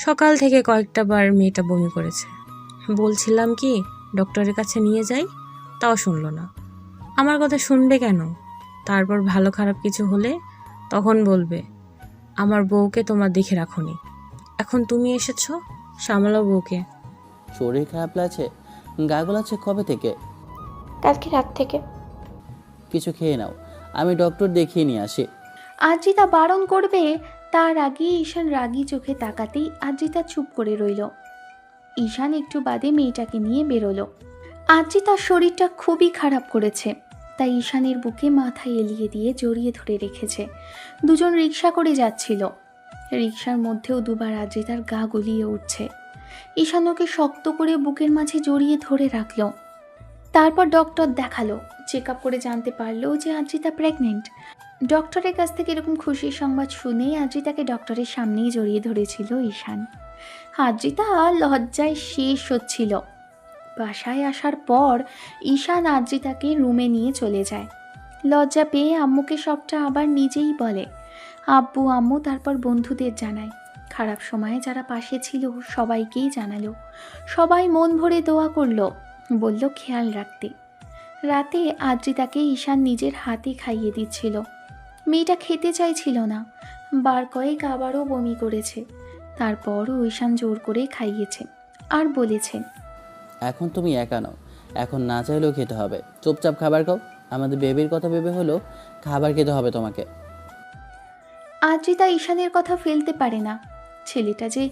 S5: সকাল থেকে কয়েকটা বার মেয়েটা বমি করেছে, বলছিলাম কি ডক্টরের কাছে নিয়ে যাই, তাও শুনলো না। আমার কথা শুনবে কেন? তারপর ভালো খারাপ কিছু হলে তখন বলবে আমার বউকে তোমার দেখে রাখোনি, এখন তুমি এসেছো, সামলাও বউকে।
S4: শরীর খারাপ লাগছে? গা গোলাচ্ছে কবে থেকে?
S1: কালকে রাত থেকে।
S4: কিছু খেয়ে নাও, আমি ডক্টর দেখিয়ে নিয়ে আসি।
S2: আদ্রিতা বারণ করবে তার আগে ঈশান রাগী চোখে তাকাতেই আদ্রিতা চুপ করে রইল। ঈশান একটু বাদে মেয়েটাকে নিয়ে বেরোলো। আদ্রিতার শরীরটা খুবই খারাপ করেছে, তাই ঈশানের বুকে মাথা এলিয়ে দিয়ে জড়িয়ে ধরে রেখেছে। দুজন রিক্সা করে যাচ্ছিল। রিক্সার মধ্যেও দুবার আদ্রিতার গা গলিয়ে উঠছে। ঈশান ওকে শক্ত করে বুকের মাঝে জড়িয়ে ধরে রাখলো। তারপর ডক্টর দেখালো, চেক আপ করে জানতে পারলো যে আদ্রিতা প্রেগনেন্ট। ডক্টরের কাছ থেকে এরকম খুশির সংবাদ শুনেই আদ্রিতাকে ডক্টরের সামনেই জড়িয়ে ধরেছিল ঈশান। আদ্রিতা লজ্জায় শেষ হচ্ছিল। বাসায় আসার পর ঈশান আদ্রিতাকে রুমে নিয়ে চলে যায়। লজ্জা পেয়ে আম্মুকে সবটা আবার নিজেই বলে। আব্বু আম্মু তারপর বন্ধুদের জানায়। খারাপ সময়ে যারা পাশে ছিল সবাইকেই জানালো। সবাই মন ভরে দোয়া করলো, বলল খেয়াল রাখতে। রাতে আদ্রিতাকে ঈশান নিজের হাতে খাইয়ে দিচ্ছিল। মেয়েটা খেতে চাইছিল না, বার কয়েক আবারও বমি করেছে। তারপরও ঈশান জোর করে খাইয়েছে আর বলেছে,
S4: এখন তুমি একা নাও, এখন না চাইলেও খেতে হবে। চুপচাপ খাবার খাও। আমাদের বেবির কথা ভেবে হলো খাবার খেতে হবে তোমাকে।
S2: আদ্রিতা ঈশানের কথা ফেলতে পারে না। ছেলেটা যে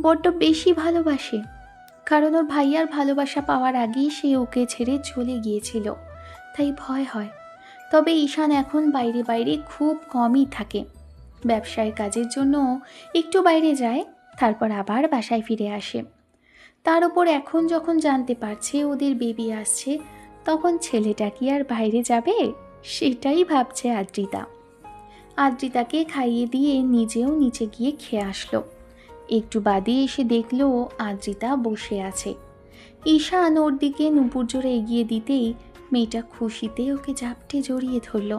S2: বড্ড বেশি ভালোবাসে, কারণ ওর ভাইয়ার ভালোবাসা পাওয়ার আগেই সে ওকে ছেড়ে চলে গিয়েছিল, তাই ভয় হয়। তবে ঈশান এখন বাইরে বাইরে খুব কমই থাকে। ব্যবসায় কাজের জন্য একটু বাইরে যায়, তারপর আবার বাসায় ফিরে আসে। তার উপর এখন যখন জানতে পারছে ওদের বেবি আসছে, তখন ছেলেটা কি আর বাইরে যাবে, সেটাই ভাবছে আদ্রিতা। আদ্রিতাকে খাইয়ে দিয়ে নিজেও নিচে গিয়ে খেয়ে আসলো। একটু বাদে এসে দেখলো আদ্রিতা বসে আছে। ঈশান ওর দিকে নুপুর জোরে এগিয়ে দিতেই মেয়েটা খুশিতে ওকে জাপটে জড়িয়ে ধরল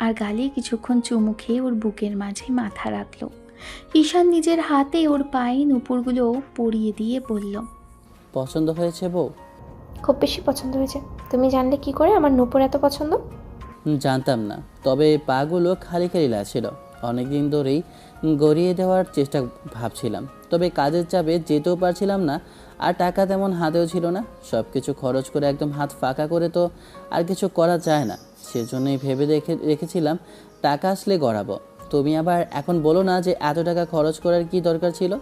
S2: আর গালে কিছুক্ষণ চুমু খেয়ে ওর বুকের মাঝে মাথা রাখলো। ঈশান নিজের হাতে ওর পায়ে নুপুরগুলো পরিয়ে দিয়ে বলল,
S4: পছন্দ হয়েছে বউ?
S1: খুব বেশি পছন্দ হয়েছে। তুমি জানলে কি করে আমার নূপুর এত পছন্দ?
S4: জানতাম না, তবে পাগুলো খালি খালি লাগছিল। অনেকদিন ধরেই গড়িয়ে দেওয়ার চেষ্টা ভাবছিলাম, তবে কাজের চাপে যেতেও পারছিলাম না, আর টাকা তেমন হাতেও ছিল না। সব কিছু খরচ করে একদম হাত ফাঁকা করে তো আর কিছু করা যায় না। সেজন্যই ভেবে রেখেছিলাম টাকা আসলে গড়াবো। তুমি আবার এখন বলো না যে এত টাকা খরচ করার কি দরকার ছিল।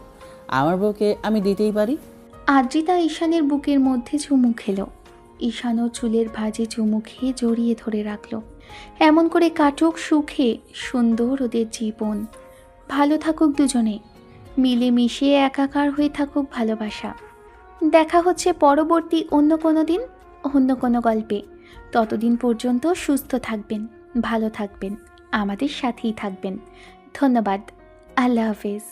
S4: আমার বউকে আমি দিতেই পারি।
S2: আদ্রিতা ঈশানের বুকের মধ্যে চুমু খেলো। ঈশানও চুলের ভাঁজে চুমু খেয়ে জড়িয়ে ধরে রাখলো। এমন করে কাটুক সুখে সুন্দর ওদের জীবন। ভালো থাকুক দুজনে, মিলেমিশে একাকার হয়ে থাকুক ভালোবাসা। দেখা হচ্ছে পরবর্তী অন্য কোনো দিন, অন্য কোনো গল্পে। ততদিন পর্যন্ত সুস্থ থাকবেন, ভালো থাকবেন, আমাদের সাথেই থাকবেন। ধন্যবাদ। আল্লাহ হাফেজ।